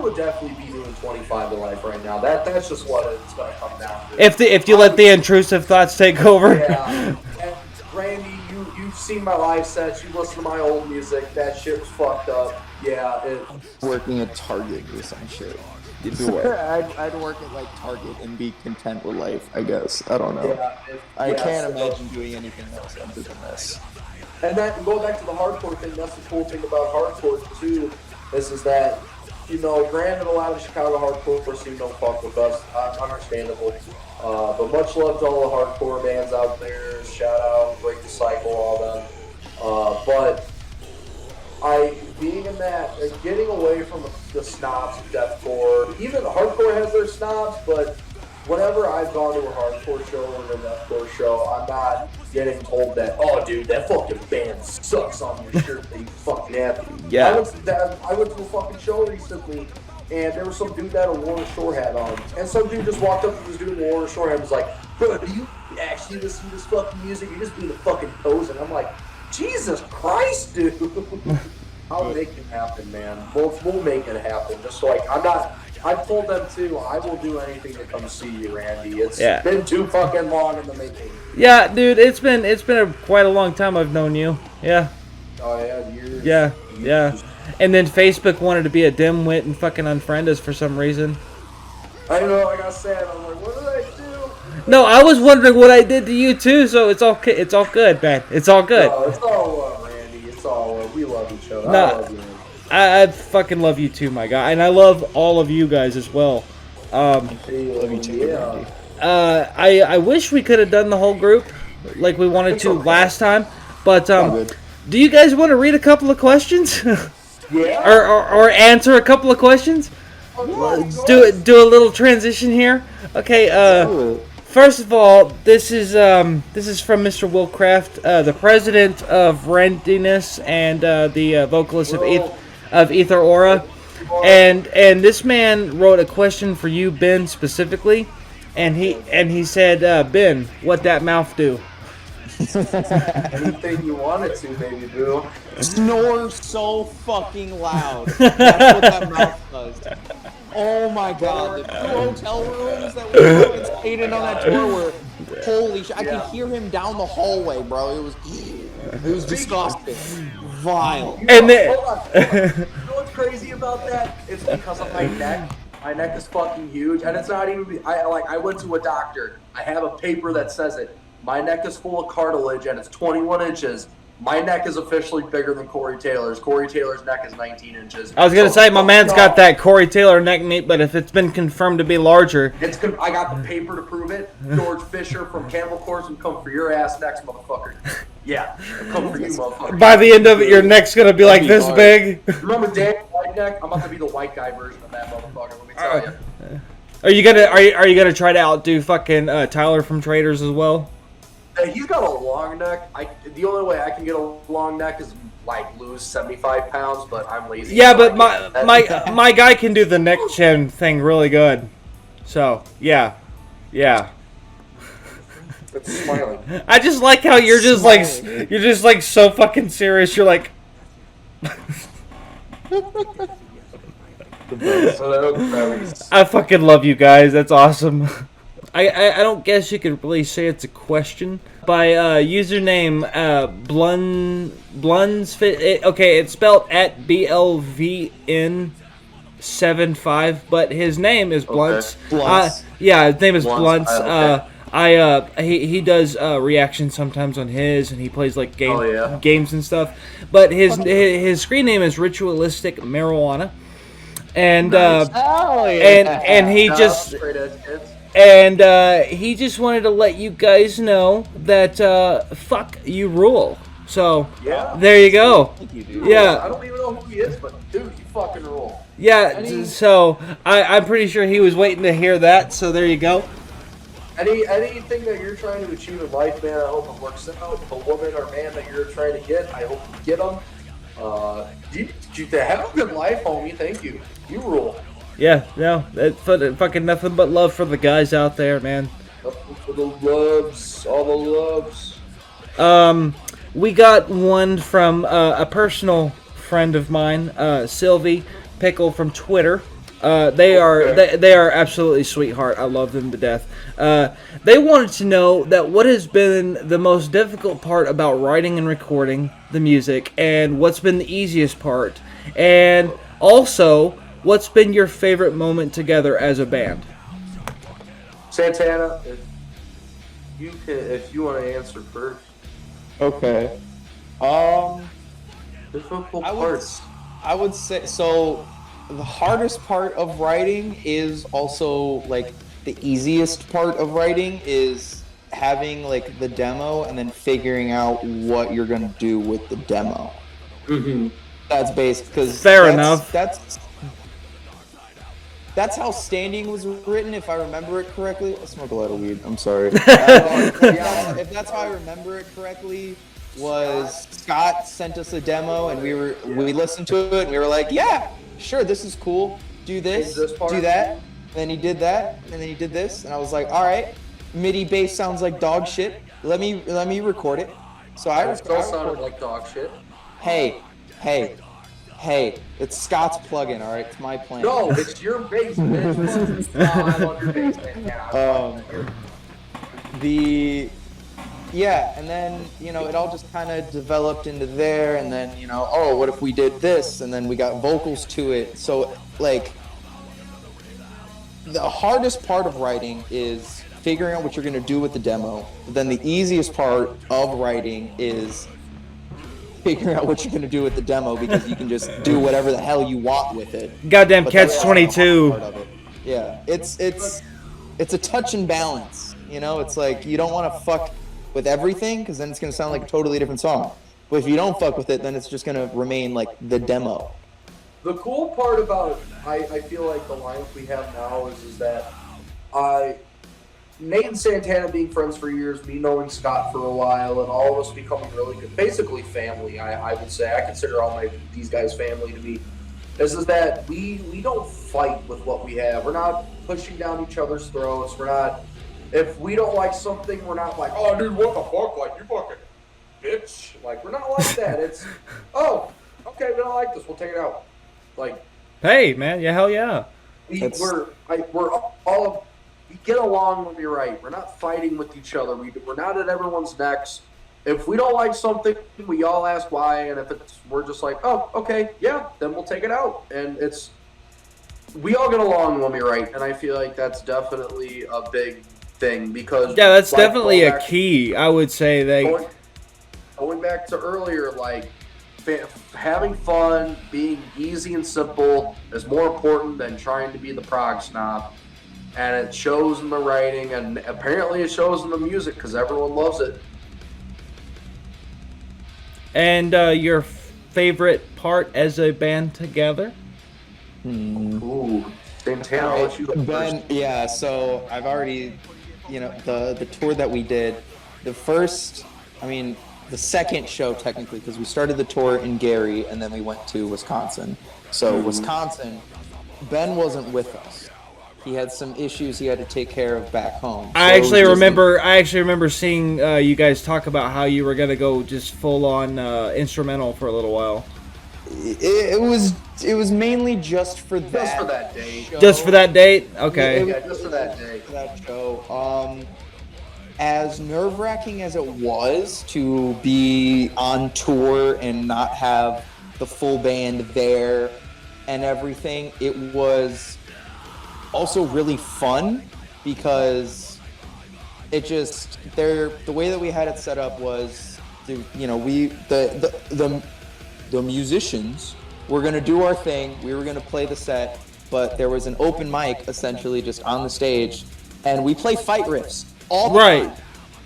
would definitely be doing 25 to life right now. That's just what it's going to come down to. If you let the intrusive thoughts take over. Yeah. And Randy, you've seen my live sets. You listen to my old music. That shit was fucked up. Yeah. Working at Target or some shit. I'd work at like Target and be content with life, I guess. I don't know. I can't imagine doing anything else other than this. And that, going back to the hardcore thing, that's the cool thing about hardcore too, is that, you know, granted a lot of the Chicago hardcore scene don't fuck with us, understandable. But much love to all the hardcore bands out there. Shout out, Break the Cycle, all them. But being in that, getting away from the snobs of deathcore, even hardcore has their snobs, but whenever I've gone to a hardcore show or a deathcore show, I'm not getting told that, oh dude, that fucking band sucks on your shirt that you fucking have. Yeah. I went to a fucking show recently, and there was some dude that had a Warner Shore hat on. And some dude just walked up to this dude in a Warner Shore hat and was like, bro, do you actually listen to this fucking music? You're just being a fucking pose. And I'm like, Jesus Christ, dude. I'll make it happen, man. We'll make it happen. Just like, I've told them too, I will do anything to come see you, Randy. It's been too fucking long in the making. Yeah, dude, it's been quite a long time I've known you. Yeah. Oh yeah, years. Yeah. And then Facebook wanted to be a dimwit and fucking unfriend us for some reason. I know, like I said, I'm like, what did I do? No, I was wondering what I did to you too. So it's okay. It's all good, man. It's all good. No, it's all love, Randy. It's all love. We love each other. No. I love you. I fucking love you too, my guy, and I love all of you guys as well. Love you too. Yeah. I wish we could have done the whole group like we wanted to last time, but good. do you guys want to read a couple of questions? Yeah. or answer a couple of questions? Do a little transition here. Okay. First of all, this is from Mr. Will Kraft, the president of Randyness and the vocalist of Ether Aura, and this man wrote a question for you, Ben, specifically, and he said, Ben, what that mouth do? Anything you wanted to, baby boo. Snore so fucking loud. That's what that mouth does. Oh my god, the 2 hotel rooms that we fucking stayed in on that tour were, holy shit, I could hear him down the hallway, bro. It was disgusting. Vile. And then, Hold on. You know what's crazy about that? It's because of my neck. My neck is fucking huge, and it's not even. I went to a doctor. I have a paper that says it. My neck is full of cartilage, and it's 21 inches. My neck is officially bigger than Corey Taylor's. Corey Taylor's neck is 19 inches. I was gonna say my man's got that Corey Taylor neck meat, but if it's been confirmed to be larger, I got the paper to prove it. George Fisher from Cannibal Corpse will come for your ass next, motherfucker. Yeah, he'll come for you, motherfucker. by the end of it, your neck's gonna be like this big. Remember Dan White neck? I'm about to be the white guy version of that motherfucker. Let me tell you. Are you gonna try to outdo fucking Tyler from Traders as well? He's got a long neck. The only way I can get a long neck is like lose 75 pounds, but I'm lazy. Yeah, so but I can't. my guy can do the neck chin thing really good. So yeah. It's smiling. I just like how you're just like so fucking serious. You're like, I fucking love you guys. That's awesome. I don't guess you could really say it's a question. By username Blunsfit. Okay, it's spelled at BLVN75, but his name is Blunts. Blunts. Yeah, his name is Blunts. Okay. He does reactions sometimes on his, and he plays like games and stuff. But his screen name is Ritualistic Marijuana, and and he just. And he just wanted to let you guys know that fuck you rule. So there you go. Yeah. I don't even know who he is, but dude, you fucking rule. Yeah. So I'm pretty sure he was waiting to hear that. So there you go. Anything that you're trying to achieve in life, man, I hope it works out. A woman or man that you're trying to get, I hope you get them. You have a good life, homie. Thank you. You rule. Yeah, no, fucking nothing but love for the guys out there, man. For the loves, all the loves. We got one from a personal friend of mine, Sylvie Pickle from Twitter. They are absolutely sweetheart. I love them to death. They wanted to know that what has been the most difficult part about writing and recording the music, and what's been the easiest part, and also, what's been your favorite moment together as a band? Santana, if you want to answer first. Okay. Difficult parts. I would say so. The hardest part of writing is also like the easiest part of writing is having like the demo and then figuring out what you're gonna do with the demo. Mm-hmm. That's basic because fair enough. That's how Standing was written, if I remember it correctly. I smoke a lot of weed. I'm sorry. If that's how I remember it correctly, was Scott sent us a demo and we listened to it and we were like, yeah, sure, this is cool. Do this, do that. And then he did that, and then he did this, and I was like, all right, MIDI bass sounds like dog shit. Let me record it. So I still sounded like dog shit. Hey, it's Scott's plugin, all right? It's my plan. No, it's your bass, bitch. I love your bass, man. Yeah, and then, it all just kind of developed into there, and then, oh, what if we did this? And then we got vocals to it. So, like, the hardest part of writing is figuring out what you're going to do with the demo. But then the easiest part of writing is figuring out what you're going to do with the demo, because you can just do whatever the hell you want with it. Goddamn But that's catch the hard 22. part of it. Yeah, it's a touch and balance. You know, it's like you don't want to fuck with everything, because then it's going to sound like a totally different song. But if you don't fuck with it, then it's just going to remain like the demo. The cool part about I feel like the lineup we have now is that Nate and Santana being friends for years, me knowing Scott for a while, and all of us becoming really good, basically family. I would say I consider these guys family to me. Is that we don't fight with what we have. We're not pushing down each other's throats. We're not. If we don't like something, we're not like, oh dude, what the fuck, like you fucking bitch. Like, we're not like that. It's, oh, okay, we don't like this, we'll take it out. Like, Hey, man, yeah, hell yeah. we get along when we're right. We're not fighting with each other. We're not at everyone's necks. If we don't like something, we all ask why, and if we're just like, oh, okay, yeah, then we'll take it out. And we all get along when we're right, and I feel like that's definitely a big thing, because Yeah, that's definitely a key. I would say going back to earlier, like having fun, being easy and simple is more important than trying to be the prog snob. And it shows in the writing, and apparently it shows in the music, because everyone loves it. And your favorite part as a band together? Ooh, Santana, I'll let you go Ben, first. yeah, so I've already, the tour that we did, the second show technically, because we started the tour in Gary and then we went to Wisconsin. So Wisconsin, Ben wasn't with us. He had some issues he had to take care of back home. I actually remember seeing you guys talk about how you were gonna go just full on instrumental for a little while. It was mainly just for that. Just for that day. Show. Just for that date? Okay. Yeah, just for that day. For that show. As nerve-wracking as it was to be on tour and not have the full band there and everything, it was also really fun, because it just the way that we had it set up was the musicians were going to do our thing, we were going to play the set, but there was an open mic essentially just on the stage, and we play fight riffs all the time.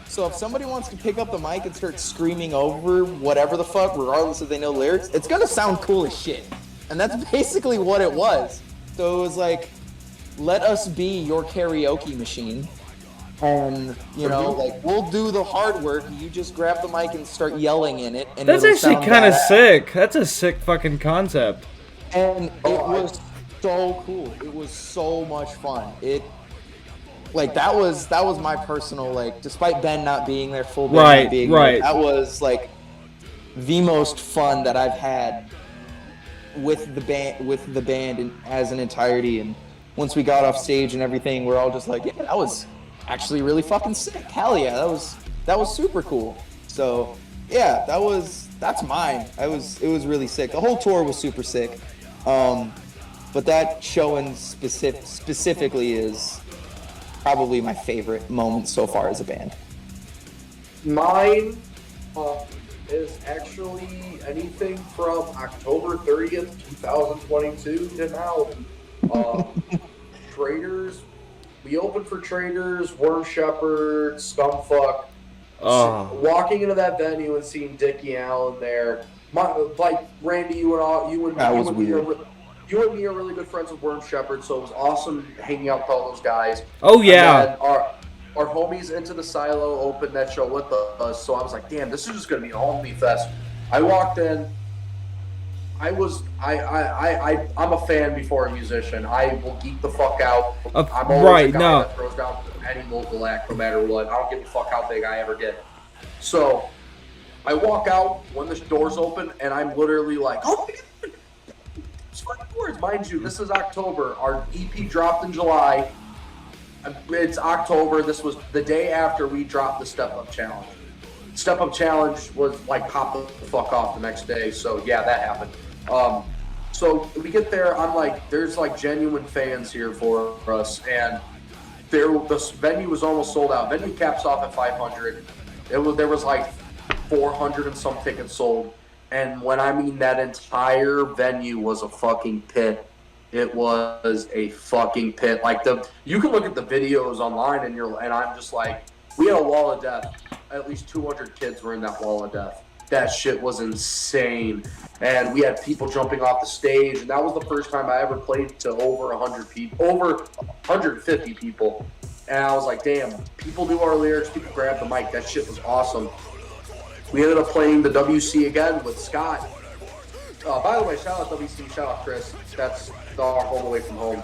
So if somebody wants to pick up the mic and start screaming over whatever the fuck, regardless if they know lyrics, it's gonna sound cool as shit. And that's basically what it was. So it was like, let us be your karaoke machine. And, we'll do the hard work. You just grab the mic and start yelling in it. And That's it'll actually kind of badass. sick. That's a sick fucking concept. And it was so cool. It was so much fun. That was my personal, despite Ben not being there, full band not being there, that was the most fun that I've had with the band as an entirety. And once we got off stage and everything, we're all just like, yeah, that was actually really fucking sick. Hell yeah, that was super cool. So yeah, that's mine. It was really sick. The whole tour was super sick. But that show in specifically is probably my favorite moment so far as a band. Mine is actually anything from October 30th, 2022 to now. Traders. We opened for Traders, Worm Shepherd, Scumfuck. Walking into that venue and seeing Dickie Allen there. Randy, you and me are really good friends with Worm Shepherd, so it was awesome hanging out with all those guys. Oh, yeah. And then our homies Into the Silo opened that show with us, so I was like, damn, this is just going to be a homie fest. I walked in. I'm a fan before a musician. I will geek the fuck out. I'm always a guy that throws down any local act, no matter what. I don't give a fuck how big I ever get. So I walk out when the doors open, and I'm literally like, oh my God. Words, mind you, this is October. Our EP dropped in July. It's October. This was the day after we dropped the Step Up Challenge. Step Up Challenge was pop the fuck off the next day. So yeah, that happened. So we get there. I'm like, there's genuine fans here for us, and this venue was almost sold out. Venue caps off at 500. There was like 400 and some tickets sold. And when I mean that entire venue was a fucking pit. It was a fucking pit. Like you can look at the videos online and I'm just like, we had a wall of death. At least 200 kids were in that wall of death. That shit was insane. And we had people jumping off the stage, and that was the first time I ever played to over 100 people, over 150 people. And I was like, damn, people knew our lyrics, people grabbed the mic. That shit was awesome. We ended up playing the WC again with Scott. By the way, shout out WC, shout out Chris. That's our home away from home.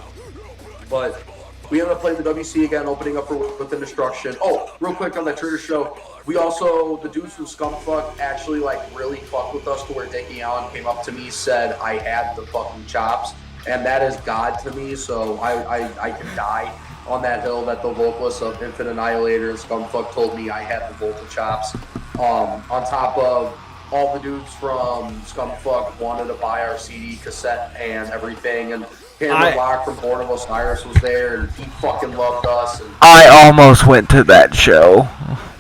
But we ended up playing the WC again, opening up for Within Destruction. Oh, real quick on that Trader show, we also, the dudes from Scumfuck actually like really fucked with us to where Dickie Allen came up to me, said I had the fucking chops, and that is God to me, so I can die on that hill that the vocalist of Infinite Annihilator and Scumfuck told me I had the vocal chops. On top of all the dudes from Scumfuck wanted to buy our CD, cassette, and everything, and Cameron Locke from Born of Osiris was there, and he fucking loved us. And I almost went to that show.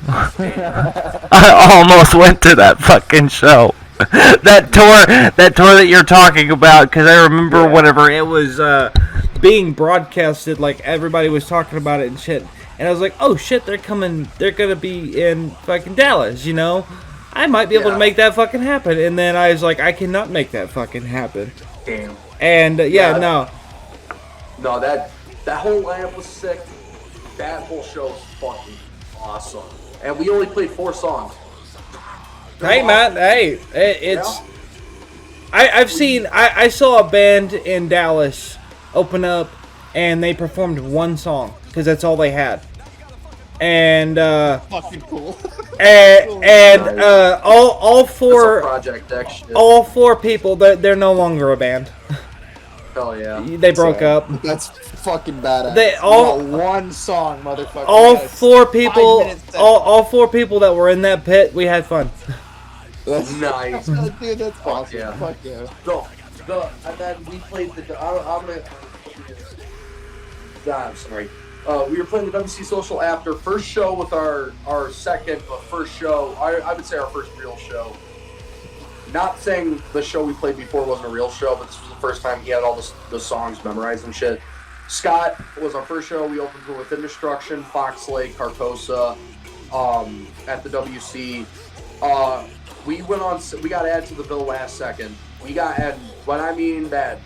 I almost went to that fucking show. That tour that you're talking about, because I remember whenever it was being broadcasted, like everybody was talking about it and shit, and I was like, oh shit, they're gonna be in fucking Dallas, you know? I might be able to make that fucking happen. And then I was like, I cannot make that fucking happen. Damn. And no, that whole lineup was sick. That whole show was fucking awesome. And we only played 4 songs. Hey man, it's. I saw a band in Dallas open up, and they performed 1 song because that's all they had. And fucking cool. all 4 Project X shit. all 4 people, they're no longer a band. Hell yeah. They broke up. That's fucking badass. They all you got 1 song, motherfucker. all 4 people, all 4 people that were in that pit, we had fun. That's nice. Dude, that's awesome. Yeah. Fuck yeah. And then we played I'm sorry. We were playing the WC Social after first show with our second, but first show, I would say our first real show. Not saying the show we played before wasn't a real show, but this was the first time he had all the songs memorized and shit. Scott was our first show. We opened for Within Destruction, Fox Lake, Carcosa, at the WC. We got added to the bill last second. And when I mean that,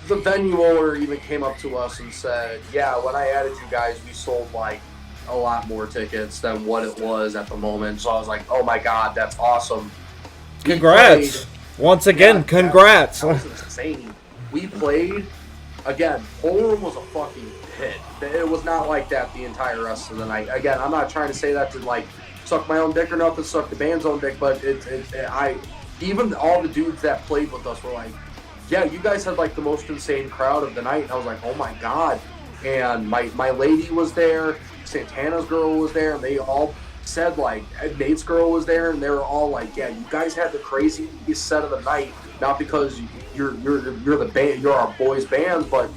the venue owner even came up to us and said, yeah, when I added you guys, we sold like a lot more tickets than what it was at the moment. So I was like, oh my God, that's awesome. Congrats. Once again, congrats. That was insane. We played, again, whole room was a fucking pit. It was not like that the entire rest of the night. Again, I'm not trying to say that to like suck my own dick or nothing, suck the band's own dick, but even all the dudes that played with us were like, yeah, you guys had like the most insane crowd of the night. And I was like, oh my God. And my lady was there, Santana's girl was there, and they all said like, Nate's girl was there, and they were all like, yeah, you guys had the craziest set of the night, not because you're the band, you're our boys band, but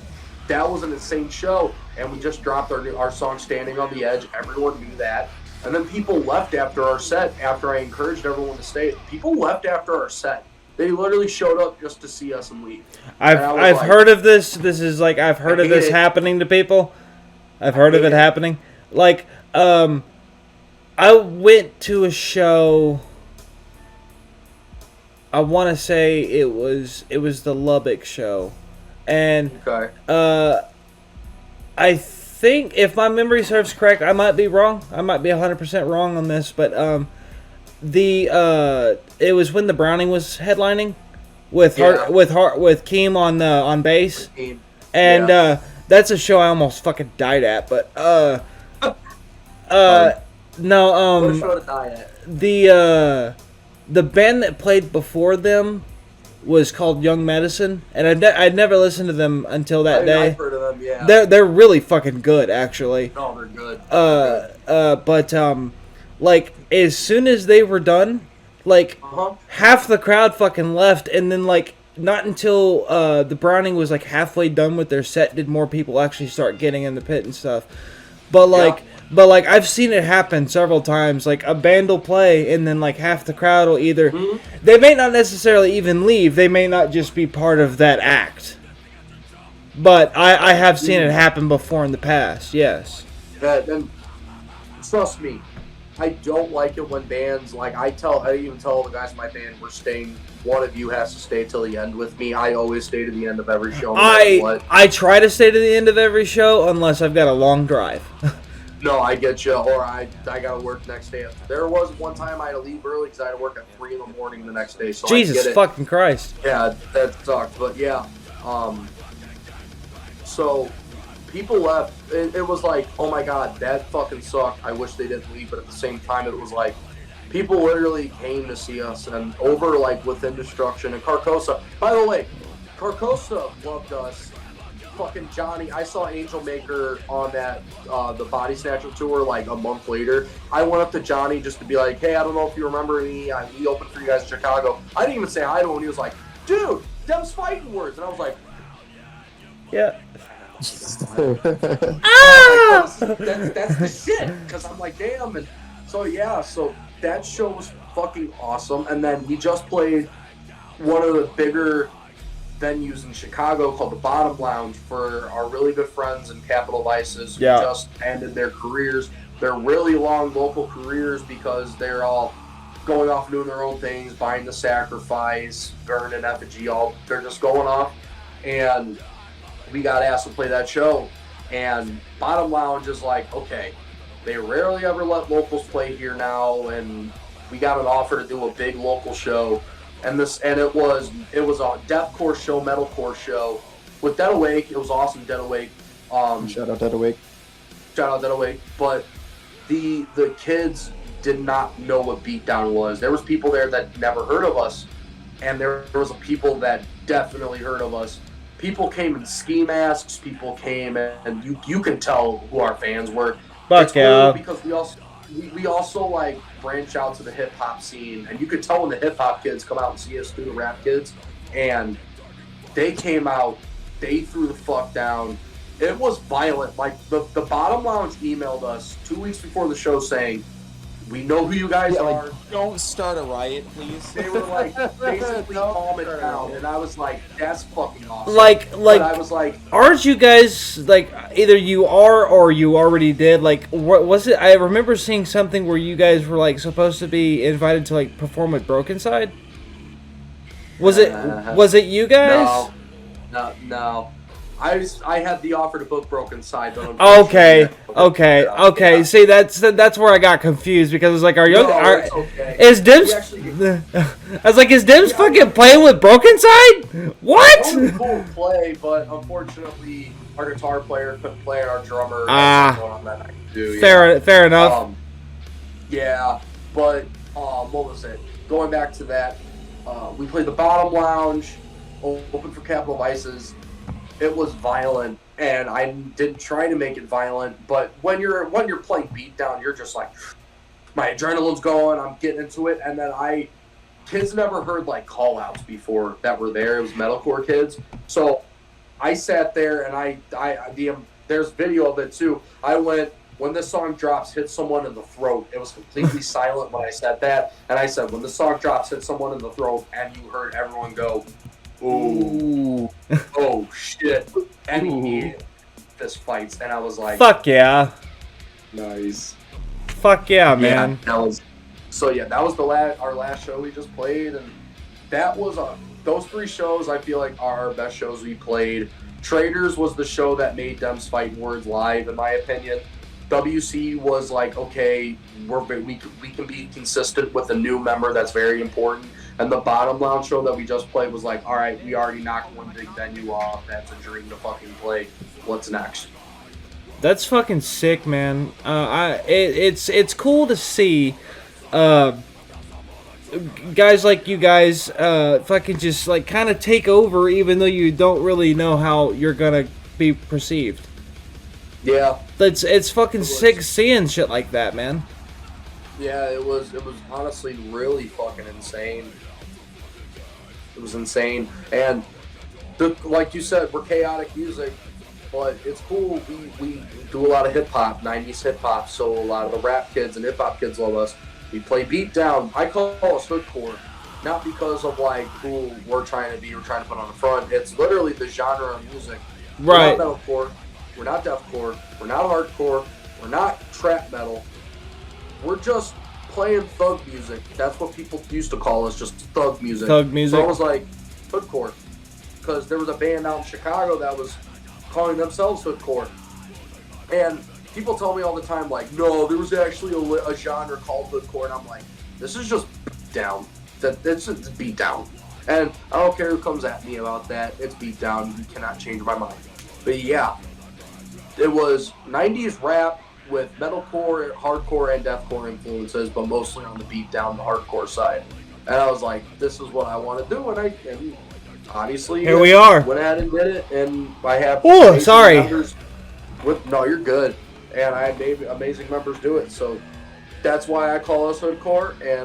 that was an insane show. And we just dropped our song Standing on the Edge. Everyone knew that. And then people left after our set, after I encouraged everyone to stay. People left after our set. They literally showed up just to see us and leave. I've heard of this. This is like, I've heard of this happening to people. I've heard of it happening. Like, I went to a show. I want to say it was the Lubbock show, and I think if my memory serves correct, I might be wrong. I might be 100% wrong on this, but it was when the Browning was headlining with with Keem on bass, and that's a show I almost fucking died at. But the band that played before them was called Young Medicine, and I'd never listened to them until that day. I've heard of them, yeah. They're really fucking good, actually. No, they're good. But like as soon as they were done, like half the crowd fucking left, and then like not until the Browning was like halfway done with their set did more people actually start getting in the pit and stuff. But like, I've seen it happen several times. Like a band will play, and then like half the crowd will either they may not necessarily even leave. They may not just be part of that act. But I have seen it happen before in the past. Yes. And trust me, I don't like it when bands like I even tell the guys in my band we're staying. One of you has to stay till the end with me. I always stay to the end of every show. No matter what. I try to stay to the end of every show unless I've got a long drive. No, I get you. Or I gotta work next day. There was one time I had to leave early because I had to work at 3 in the morning the next day. So Jesus I get it. fucking Christ. Yeah, that sucked. But yeah, so people left. It was like, oh my god, that fucking sucked. I wish they didn't leave. But at the same time, it was like people literally came to see us, and over like Within Destruction and Carcosa. By the way, Carcosa loved us. Fucking Johnny, I saw Angel Maker on that the Body Snatcher tour like a month later. I went up to Johnny just to be like, hey, I don't know if you remember me. We opened for you guys in Chicago. I didn't even say hi to him. He was like, dude, Demsfightinwords. And I was like, yeah. That's the shit. Because I'm like, damn. And so, yeah, so that show was fucking awesome. And then we just played one of the bigger venues in Chicago called the Bottom Lounge for our really good friends in Capital Vices who just ended their careers. They're really long local careers because they're all going off doing their own things, buying the Sacrifice, burning effigy, they're just going off. And we got asked to play that show. And Bottom Lounge is like, okay, they rarely ever let locals play here now, and we got an offer to do a big local show. And it was a deathcore show, metalcore show with Dead Awake. It was awesome, Dead Awake. Shout out Dead Awake. Shout out Dead Awake. But the kids did not know what Beatdown was. There was people there that never heard of us, and there was people that definitely heard of us. People came in ski masks. People came, and you can tell who our fans were. Fuck yeah! Because we also like branch out to the hip hop scene, and you could tell when the hip hop kids come out and see us through the rap kids, and they came out, they threw the fuck down. It was violent. Like the Bottom Lounge emailed us 2 weeks before the show saying, "We know who you guys are. Like, don't start a riot, please." They were like, basically calm it down, and I was like, "That's fucking awesome." Like I was like, aren't you guys like either you are or you already did? Like, what was it? I remember seeing something where you guys were like supposed to be invited to like perform with Broken Side. Was it you guys? No. I had the offer to book Broken Side. But Okay. See, that's where I got confused because I was like, is Dems? I was like, is Dems fucking playing with Broken Side? What? It was cool to play, but unfortunately, our guitar player couldn't play, and our drummer. Fair enough. Yeah, but what was it? Going back to that, we played the Bottom Lounge, open for Capital Vices. It was violent, and I didn't try to make it violent. But when you're playing Beatdown, you're just like, my adrenaline's going. I'm getting into it, and then kids never heard like call-outs before that were there. It was metalcore kids, so I sat there and there's video of it too. I went, when this song drops, hit someone in the throat. It was completely silent when I said that, and I said, when the song drops, hit someone in the throat, and you heard everyone go, ooh, oh shit, and he fist fights, and I was like, fuck yeah, nice, fuck yeah, man. Yeah, that was our last show we just played, and that was those 3 shows I feel like are our best shows we played. Traders was the show that made Demsfightinwords live, in my opinion. WC was like, okay, we can be consistent with a new member. That's very important. And the Bottom Lounge show that we just played was like, all right, we already knocked one big venue off. That's a dream to fucking play. What's next? That's fucking sick, man. It's cool to see guys like you guys fucking just like kind of take over, even though you don't really know how you're gonna be perceived. Yeah. It's fucking sick seeing shit like that, man. Yeah, it was honestly really fucking insane. It was insane. And like you said, we're chaotic music, but it's cool. We do a lot of hip hop, 90s hip hop. So a lot of the rap kids and hip hop kids love us. We play beatdown. I call us hoodcore, not because of like who we're trying to be or trying to put on the front. It's literally the genre of music. Right. We're not metalcore. We're not deathcore. We're not hardcore. We're not trap metal. We're just playing thug music. That's what people used to call us, just thug music. Thug music. So I was like, hoodcore. Because there was a band out in Chicago that was calling themselves hoodcore. And people tell me all the time, like, no, there was actually a genre called hoodcore. And I'm like, this is just beat down. It's beat down. And I don't care who comes at me about that. It's beat down. You cannot change my mind. But yeah, it was 90s rap with metalcore, hardcore, and deathcore influences, but mostly on the beat down, the hardcore side. And I was like, this is what I want to do. And obviously, here we are. Went ahead and did it. And I have sorry. members no, you're good. And I had amazing members do it. So that's why I call us hoodcore. And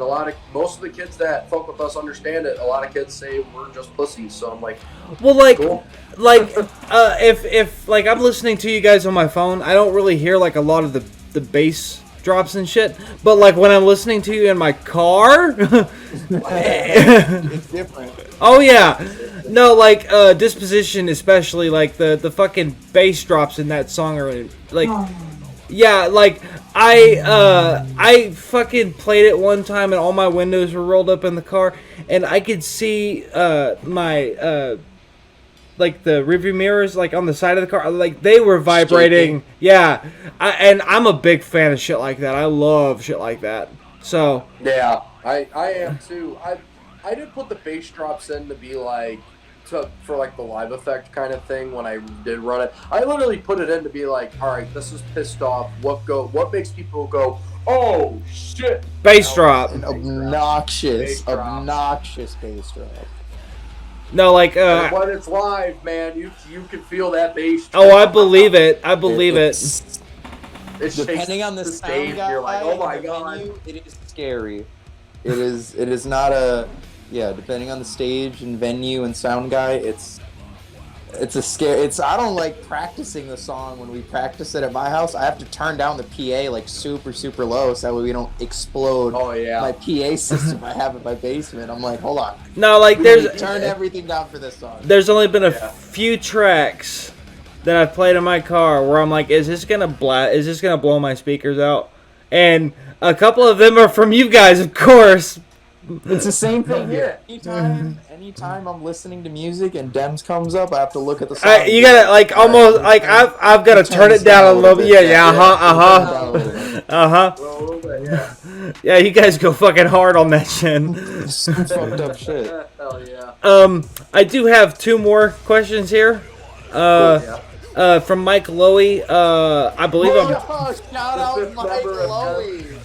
most of the kids that fuck with us understand it. A lot of kids say we're just pussies. So I'm like, well, like, cool. like, if like I'm listening to you guys on my phone, I don't really hear like a lot of the bass drops and shit. But like when I'm listening to you in my car, it's different. Oh yeah, no, like Disposition, especially like the fucking bass drops in that song are like, yeah, like I fucking played it one time and all my windows were rolled up in the car and I could see my like the rearview mirrors like on the side of the car, like they were vibrating. Shaking. Yeah, and I'm a big fan of shit like that. I love shit like that. So yeah, I am too. I did put the bass drops in to be like for like the live effect kind of thing when I did run it. I literally put it in to be like, all right, this is pissed off. What makes people go, oh shit? Bass drop. An obnoxious bass drop. No, like when it's live, man, you can feel that bass. Oh, I believe it. I believe it. Depending on the sound guy, you're like, oh my god, venue, it is scary. It is not a depending on the stage and venue and sound guy, it's a scare. I don't like practicing the song when we practice it at my house. I have to turn down the PA like super low so that way we don't explode my PA system I have in my basement. I'm like, hold on. No, like turn everything down for this song. There's only been a few tracks that I've played in my car where I'm like, is this gonna blow my speakers out? And a couple of them are from you guys, of course. It's the same thing here. Anytime I'm listening to music and Dems comes up, I have to look at the song. You gotta like almost like I've got to turn it down a little bit. Yeah, you guys go fucking hard on that shit. Some fucked up shit. Hell yeah. I do have two more questions here. From Mike Lowy. I believe shout out Mike Lowy.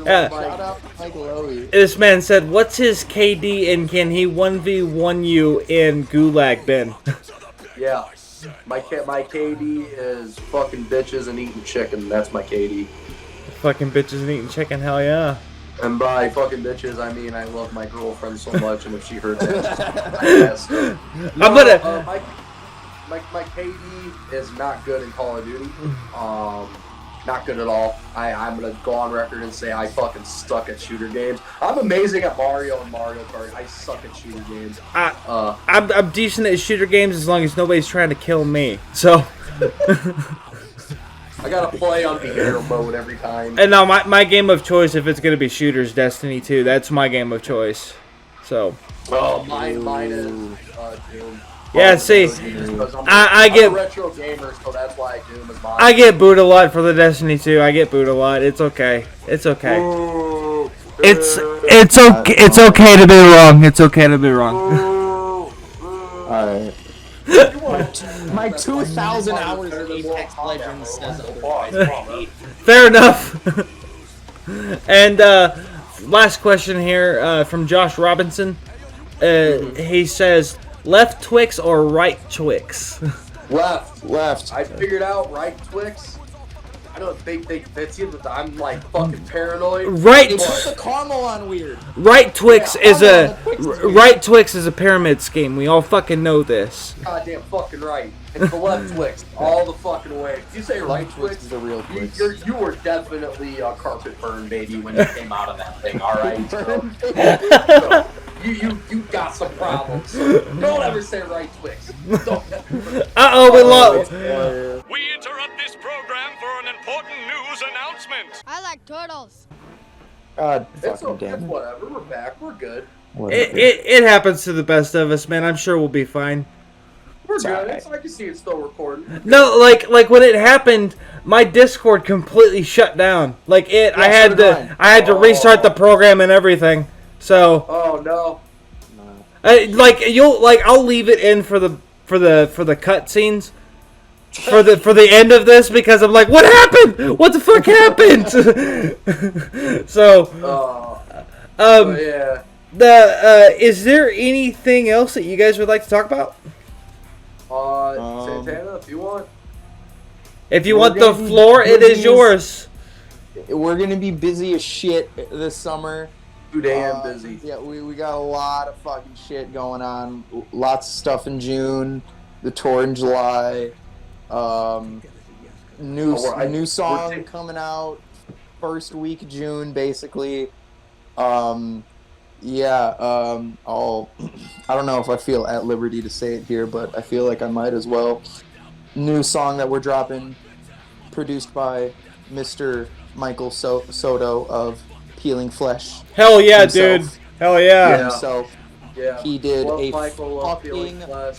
Shout out Mike Lowy. This man said, "What's his KD and can he 1v1 you in Gulag Bin?" Yeah, my KD is fucking bitches and eating chicken. That's my KD. Fucking bitches and eating chicken, hell yeah. And by fucking bitches, I mean I love my girlfriend so much, and if she heard that, I'm gonna. My KD is not good in Call of Duty. Not good at all. I'm gonna go on record and say I fucking suck at shooter games. I'm amazing at Mario and Mario Kart. I suck at shooter games. I'm decent at shooter games as long as nobody's trying to kill me. So. I gotta play on beginner mode every time. And now my game of choice, if it's gonna be shooters, Destiny 2. That's my game of choice. So. Oh, mine is Doom. Yeah, see, I get I'm a retro gamer, so that's why Doom is mine. I get booed a lot for the Destiny 2. I get booed a lot. It's okay. It's okay. It's okay. It's okay to be wrong. It's okay to be wrong. Alright. My 2,000 hours of Apex Legends says otherwise. Fair enough. And last question here from Josh Robinson. He says, left Twix or right Twix? Left. Left. I figured out right Twix. I know that's either I'm like fucking paranoid. Right. They put the caramel on weird. Right Twix Yeah, is caramel on the Twix is weird. Right Twix is a pyramid scheme. We all fucking know this. Goddamn fucking right. It's the left Twix all the fucking way. If you say right Twix, is the real Twix. You were definitely a carpet burn baby when you came out of that thing. All right. So, you got some problems. So don't ever say right Twix. We lost. We interrupt this program for an important news announcement. I like turtles. God It's fucking okay. damn it. Whatever. We're back. We're good. Whatever. It happens to the best of us, man. I'm sure we'll be fine. We're It's good. alright. I can see it's still recording. No, like when it happened, my Discord completely shut down. Like I so had did to mine. restart the program and everything. So Oh no. I'll leave it in for the cutscenes for the end of this because I'm like, what happened? What the fuck happened? So Yeah. is there anything else that you guys would like to talk about? Santana, if you want. If you We're want the gonna be floor, it is busy as- yours. We're gonna be busy as shit this summer. Too damn busy. Yeah, we got a lot of fucking shit going on. Lots of stuff in June. The tour in July. New song coming out first week of June, basically. I don't know if I feel at liberty to say it here, but I feel like I might as well. New song that we're dropping, produced by Mr. Michael Soto of Peeling Flesh. Hell yeah, himself. dude. Hell yeah. Himself. Yeah. He did Love a Michael, love Feeling fucking Flesh.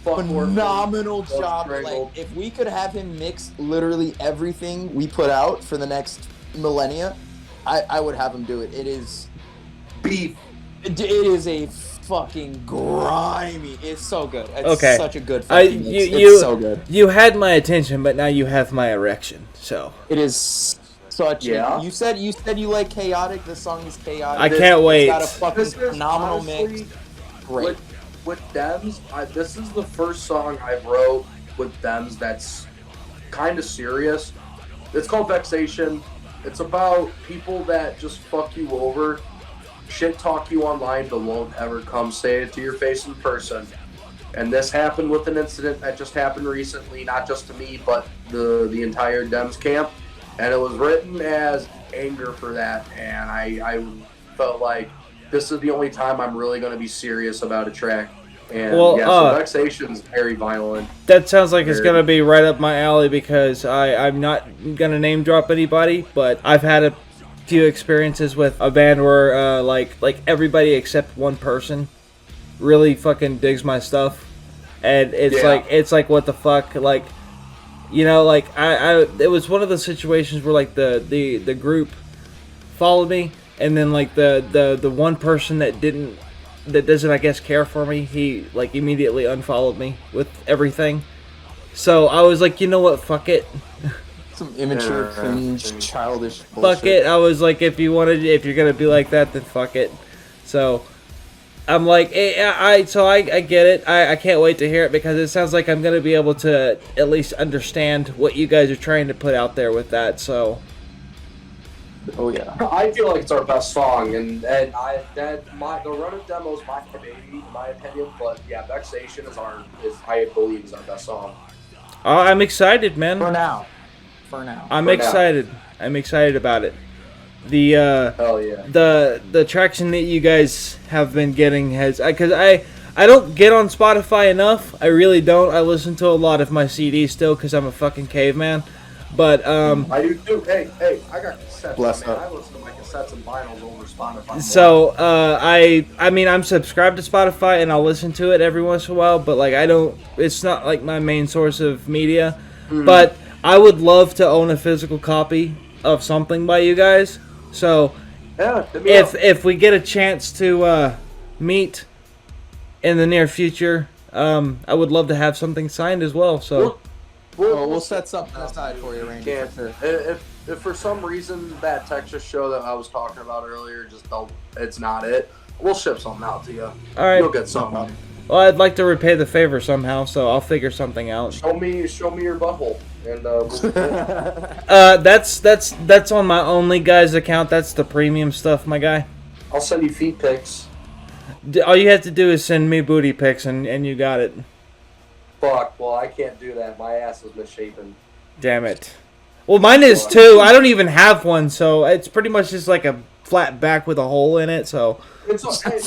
Fuck phenomenal Orphan, love job. Strangled. Like, if we could have him mix literally everything we put out for the next millennia, I would have him do it. It is Beef. It is a fucking grimy. It's so good. It's Okay. such a good fucking mix. It's so good. You had my attention, but now you have my erection. So It is such. Yeah. You said you like chaotic. This song is chaotic. I can't wait. It's got a fucking This is phenomenal honestly, mix. Great. With Dems, this is the first song I've wrote with Dems that's kind of serious. It's called Vexation. It's about people that just fuck you over, shit talk you online, but won't ever come say it to your face in person. And this happened with an incident that just happened recently, not just to me, but the entire Dems camp. And it was written as anger for that. And I felt like this is the only time I'm really going to be serious about a track. And so Vexation's very violent. that sounds like it's gonna be right up my alley because I'm not gonna name drop anybody, but I've had a few experiences with a band where like everybody except one person really fucking digs my stuff, and it's like what the fuck, like, you know, like I it was one of the situations where like the group followed me, and then like the one person that doesn't, I guess, care for me, he like immediately unfollowed me with everything. So I was like, you know what, fuck it. Some immature, cringe, childish bullshit. Fuck it. I was like, if you're gonna be like that, then fuck it. So I'm like, I get it. I can't wait to hear it because it sounds like I'm gonna be able to at least understand what you guys are trying to put out there with that. So Oh yeah. I feel like it's our best song, and the Run It Demo is my baby, in my opinion. But yeah, Vexation I believe is our best song. I'm excited, man. For now. I'm excited. I'm excited about it. The Hell yeah. the traction that you guys have been getting has, because I don't get on Spotify enough. I really don't. I listen to a lot of my CDs still because I'm a fucking caveman. But I do too. Hey, I got cassettes. Bless man. up. I listen to my cassettes and vinyls over Spotify. so I mean, I'm subscribed to Spotify and I'll listen to it every once in a while. But like it's not like my main source of media. But I would love to own a physical copy of something by you guys. So Yeah, if we get a chance to meet in the near future, I would love to have something signed as well. So We'll set something aside for you, Randy. Yeah. For sure. If for some reason that Texas show that I was talking about earlier it's not it, we'll ship something out to you. all right. You'll get something. Well, I'd like to repay the favor somehow, so I'll figure something out. Show me your butthole, and we'll That's on my Only Guys account. That's the premium stuff, my guy. I'll send you feet pics. All you have to do is send me booty pics, and you got it. Fuck, well, I can't do that. My ass is misshapen. Damn it. Well, mine is too. I don't even have one, so it's pretty much just like a flat back with a hole in it, so... It's okay.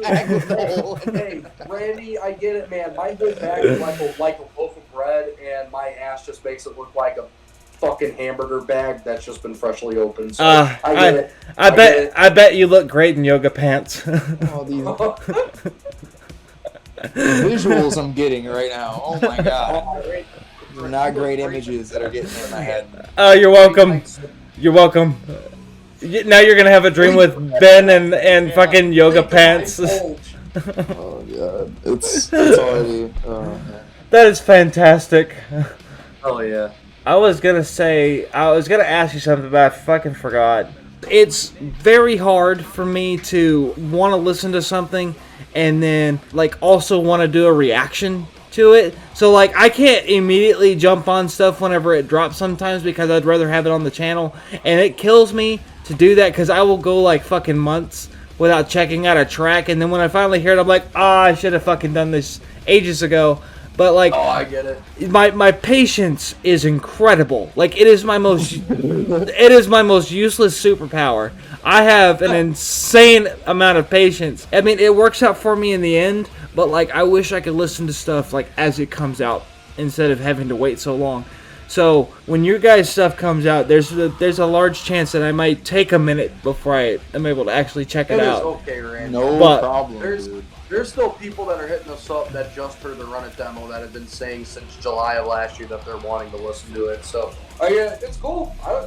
Hey, Randy, I get it, man. My whole back is like a loaf of bread, and my ass just makes it look like a fucking hamburger bag that's just been freshly opened. So I get it. I bet you look great in yoga pants. Oh, these visuals I'm getting right now. Oh my god. Not great images that are getting in my head. Oh, you're welcome. You're welcome. Now you're gonna have a dream with Ben and fucking yoga pants. Oh god, it's already. That is fantastic. Oh yeah. I was gonna ask you something, but I fucking forgot. It's very hard for me to want to listen to something and then like also want to do a reaction to it. So like I can't immediately jump on stuff whenever it drops sometimes because I'd rather have it on the channel, and it kills me to do that because I will go like fucking months without checking out a track, and then when I finally hear it, I'm like, I should have fucking done this ages ago. But like, oh, I get it. My patience is incredible. Like it is my most useless superpower. I have an insane amount of patience. I mean, it works out for me in the end, but like I wish I could listen to stuff like as it comes out instead of having to wait so long. So when your guys' stuff comes out, there's a large chance that I might take a minute before I am able to actually check it out. Okay, Randy. No problem. There's still people that are hitting us up that just heard the Run It demo that have been saying since July of last year that they're wanting to listen to it. So, yeah, it's cool. I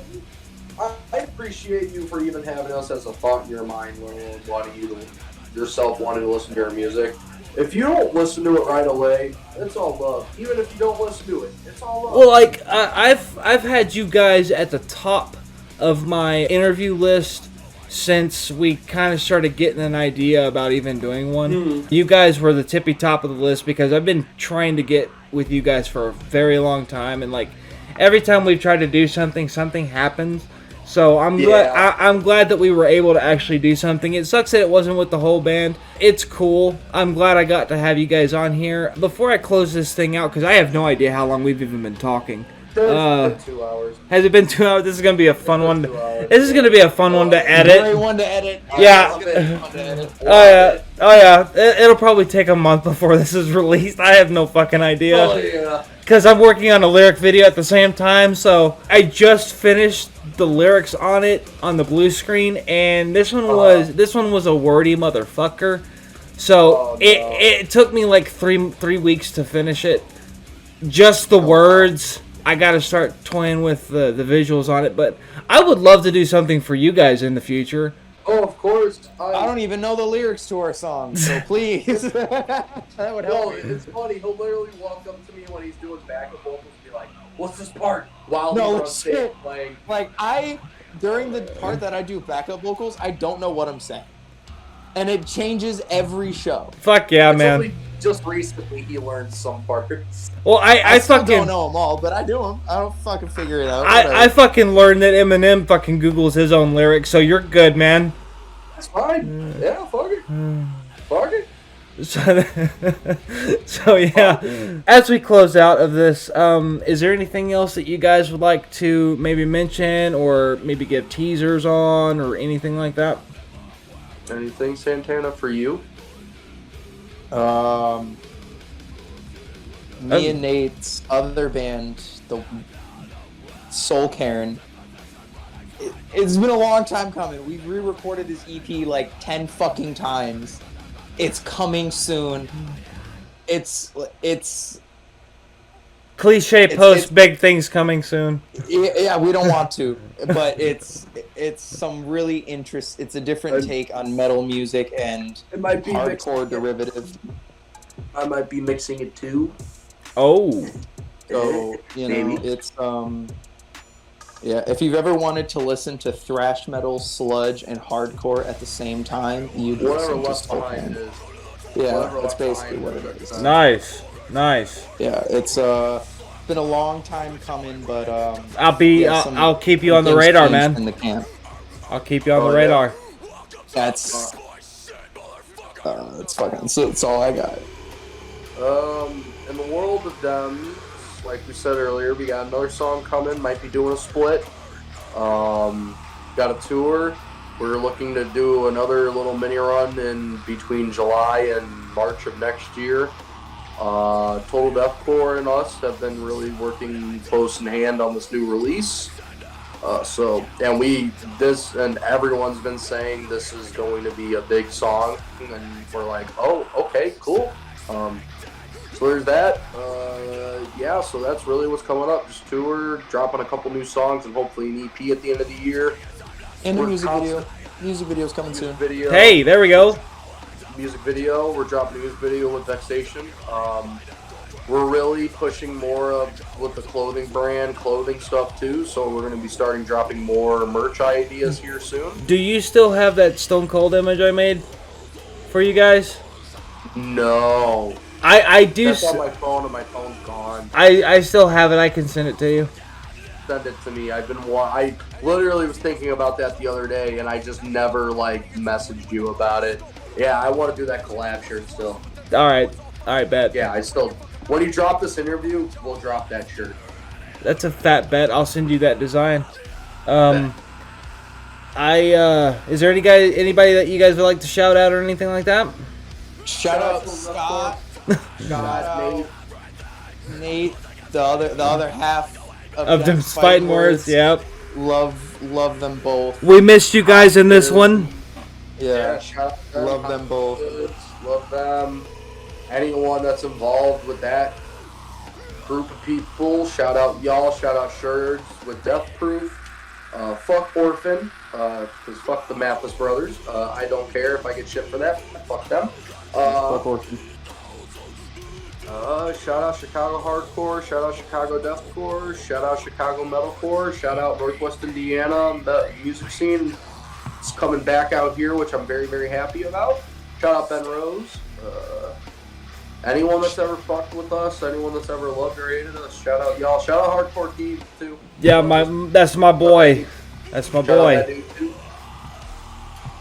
appreciate you for even having us as a thought in your mind when wanting yourself wanting to listen to your music. If you don't listen to it right away, it's all love. Even if you don't listen to it, it's all love. Well, like I've had you guys at the top of my interview list since we kind of started getting an idea about even doing one. Mm-hmm. You guys were the tippy top of the list because I've been trying to get with you guys for a very long time, and like every time we've tried to do something happens. So I'm glad that we were able to actually do something. It sucks that it wasn't with the whole band. It's cool. I'm glad I got to have you guys on here. Before I close this thing out, because I have no idea how long we've even been talking. It's been 2 hours. Has it been 2 hours? This is gonna be a fun one. This is gonna be a fun one to edit. Great one to edit. Yeah. Oh yeah. It'll probably take a month before this is released. I have no fucking idea. Oh yeah. Because I'm working on a lyric video at the same time, so I just finished the lyrics on it on the blue screen, and this one was a wordy motherfucker. So it took me like three weeks to finish it. Just the words. I gotta start toying with the visuals on it, but I would love to do something for you guys in the future. Oh, of course. I don't even know the lyrics to our song, so please. That would help. It's funny. He'll literally walk up to me when he's doing backup vocals and be like, "What's this part?" While he's on stage playing. Like during the part that I do backup vocals, I don't know what I'm saying, and it changes every show. Fuck yeah, man. Only just recently he learned some parts. Well, I still fucking don't know them all, but I do them. I don't fucking figure it out. I fucking learned that Eminem fucking Googles his own lyrics, so you're good, man. That's fine. Yeah, fuck it. Fuck it. So yeah, as we close out of this, is there anything else that you guys would like to maybe mention or maybe give teasers on or anything like that? Anything, Santana, for you? Me and Nate's other band, the Soul Cairn. It's been a long time coming. We've re-recorded this EP like 10 fucking times. It's coming soon. It's cliche post big things coming soon. Yeah, we don't want to, but it's some really it's a different take on metal music and it might be hardcore derivative. I might be mixing it too. Oh. So, maybe. It's yeah, if you've ever wanted to listen to thrash metal, sludge, and hardcore at the same time, you'd Whatever listen to Left Soul Behind Cairn. is. Yeah, Whatever that's Left basically Behind what it is. Nice. Yeah, it's been a long time coming, but I'll keep you on the radar, man. In the camp. I'll keep you on the radar. That's that's all I got. In the world of Dems, like we said earlier, we got another song coming. Might be doing a split. Got a tour. We're looking to do another little mini run in between July and March of next year. Total Deathcore and us have been really working close in hand on this new release. And everyone's been saying this is going to be a big song, and we're like, oh, okay, cool. So there's that. So that's really what's coming up. Just tour, dropping a couple new songs, and hopefully an EP at the end of the year. And a music video. Music video's coming soon. Hey, there we go. Music video. We're dropping a music video with Vexation. We're really pushing more of with the clothing stuff too. So we're going to be starting dropping more merch ideas here soon. Do you still have that Stone Cold image I made for you guys? No. I do. That's on my phone, and my phone's gone. I still have it. I can send it to you. Send it to me. I literally was thinking about that the other day, and I just never messaged you about it. Yeah, I want to do that collab shirt still. All right, bet. Yeah, when you drop this interview, we'll drop that shirt. That's a fat bet. I'll send you that design. Is there anybody that you guys would like to shout out or anything like that? Shout out Scott. Shout out Nate. The other half of Demsfightinwords. Yep. Love them both. We missed you guys in this one. Yeah. Shout out them. Love them both. Love them. Anyone that's involved with that group of people, shout out y'all. Shout out Shirts with Death Proof. Fuck Orphan, because fuck the Mathis brothers. I don't care if I get shit for that. Fuck them. Fuck Orphan. Shout out Chicago Hardcore, shout out Chicago Deathcore, shout out Chicago Metalcore, shout out Northwest Indiana. The music scene is coming back out here, which I'm very, very happy about. Shout out Ben Rose. Anyone that's ever fucked with us, anyone that's ever loved or hated us, shout out y'all. Shout out Hardcore Keith too. Yeah, that's my boy. That's my boy. Shout out that dude, too.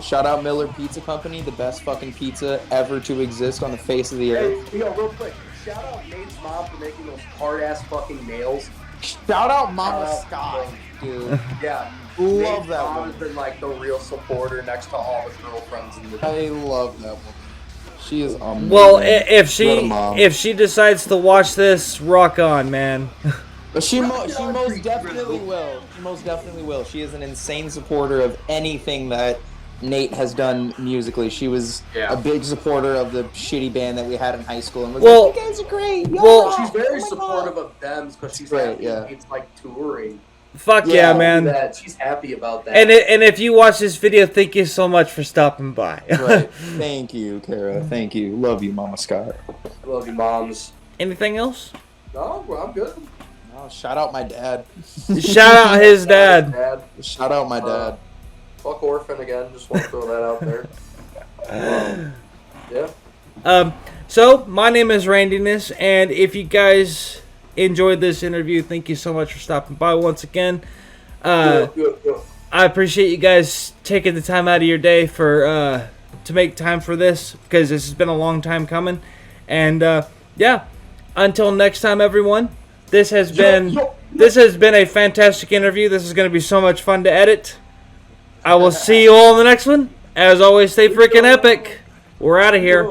Shout out Miller Pizza Company, the best fucking pizza ever to exist on the face of the earth. Hey, real quick. Shout out Nate's mom for making those hard ass fucking nails. Shout out Mama Scott, dude. Yeah. Love Nate's that mom woman. has been the real supporter next to all the girlfriends in the I love that woman. She is amazing. Well, What a mom. if she decides to watch this, rock on, man. But she most definitely will. She most definitely will. She is an insane supporter of anything that Nate has done musically. She was a big supporter of the shitty band that we had in high school, and was like, "You guys are great." She's very supportive of them because she's happy. Yeah. It's touring. Fuck yeah, man. That. She's happy about that. And if you watch this video, thank you so much for stopping by. Right. Thank you, Kara. Thank you. Love you, Mama Scott. Love you, moms. Anything else? No, well, I'm good. Oh, shout out my dad. Shout out his dad. Shout out my dad. Fuck Orphan again. Just want to throw that out there. Yeah. So, my name is Randyness, and if you guys enjoyed this interview, thank you so much for stopping by once again. I appreciate you guys taking the time out of your day for to make time for this, because this has been a long time coming. And until next time, everyone. This has been a fantastic interview. This is going to be so much fun to edit. I will see you all in the next one. As always, stay freaking epic. We're out of here.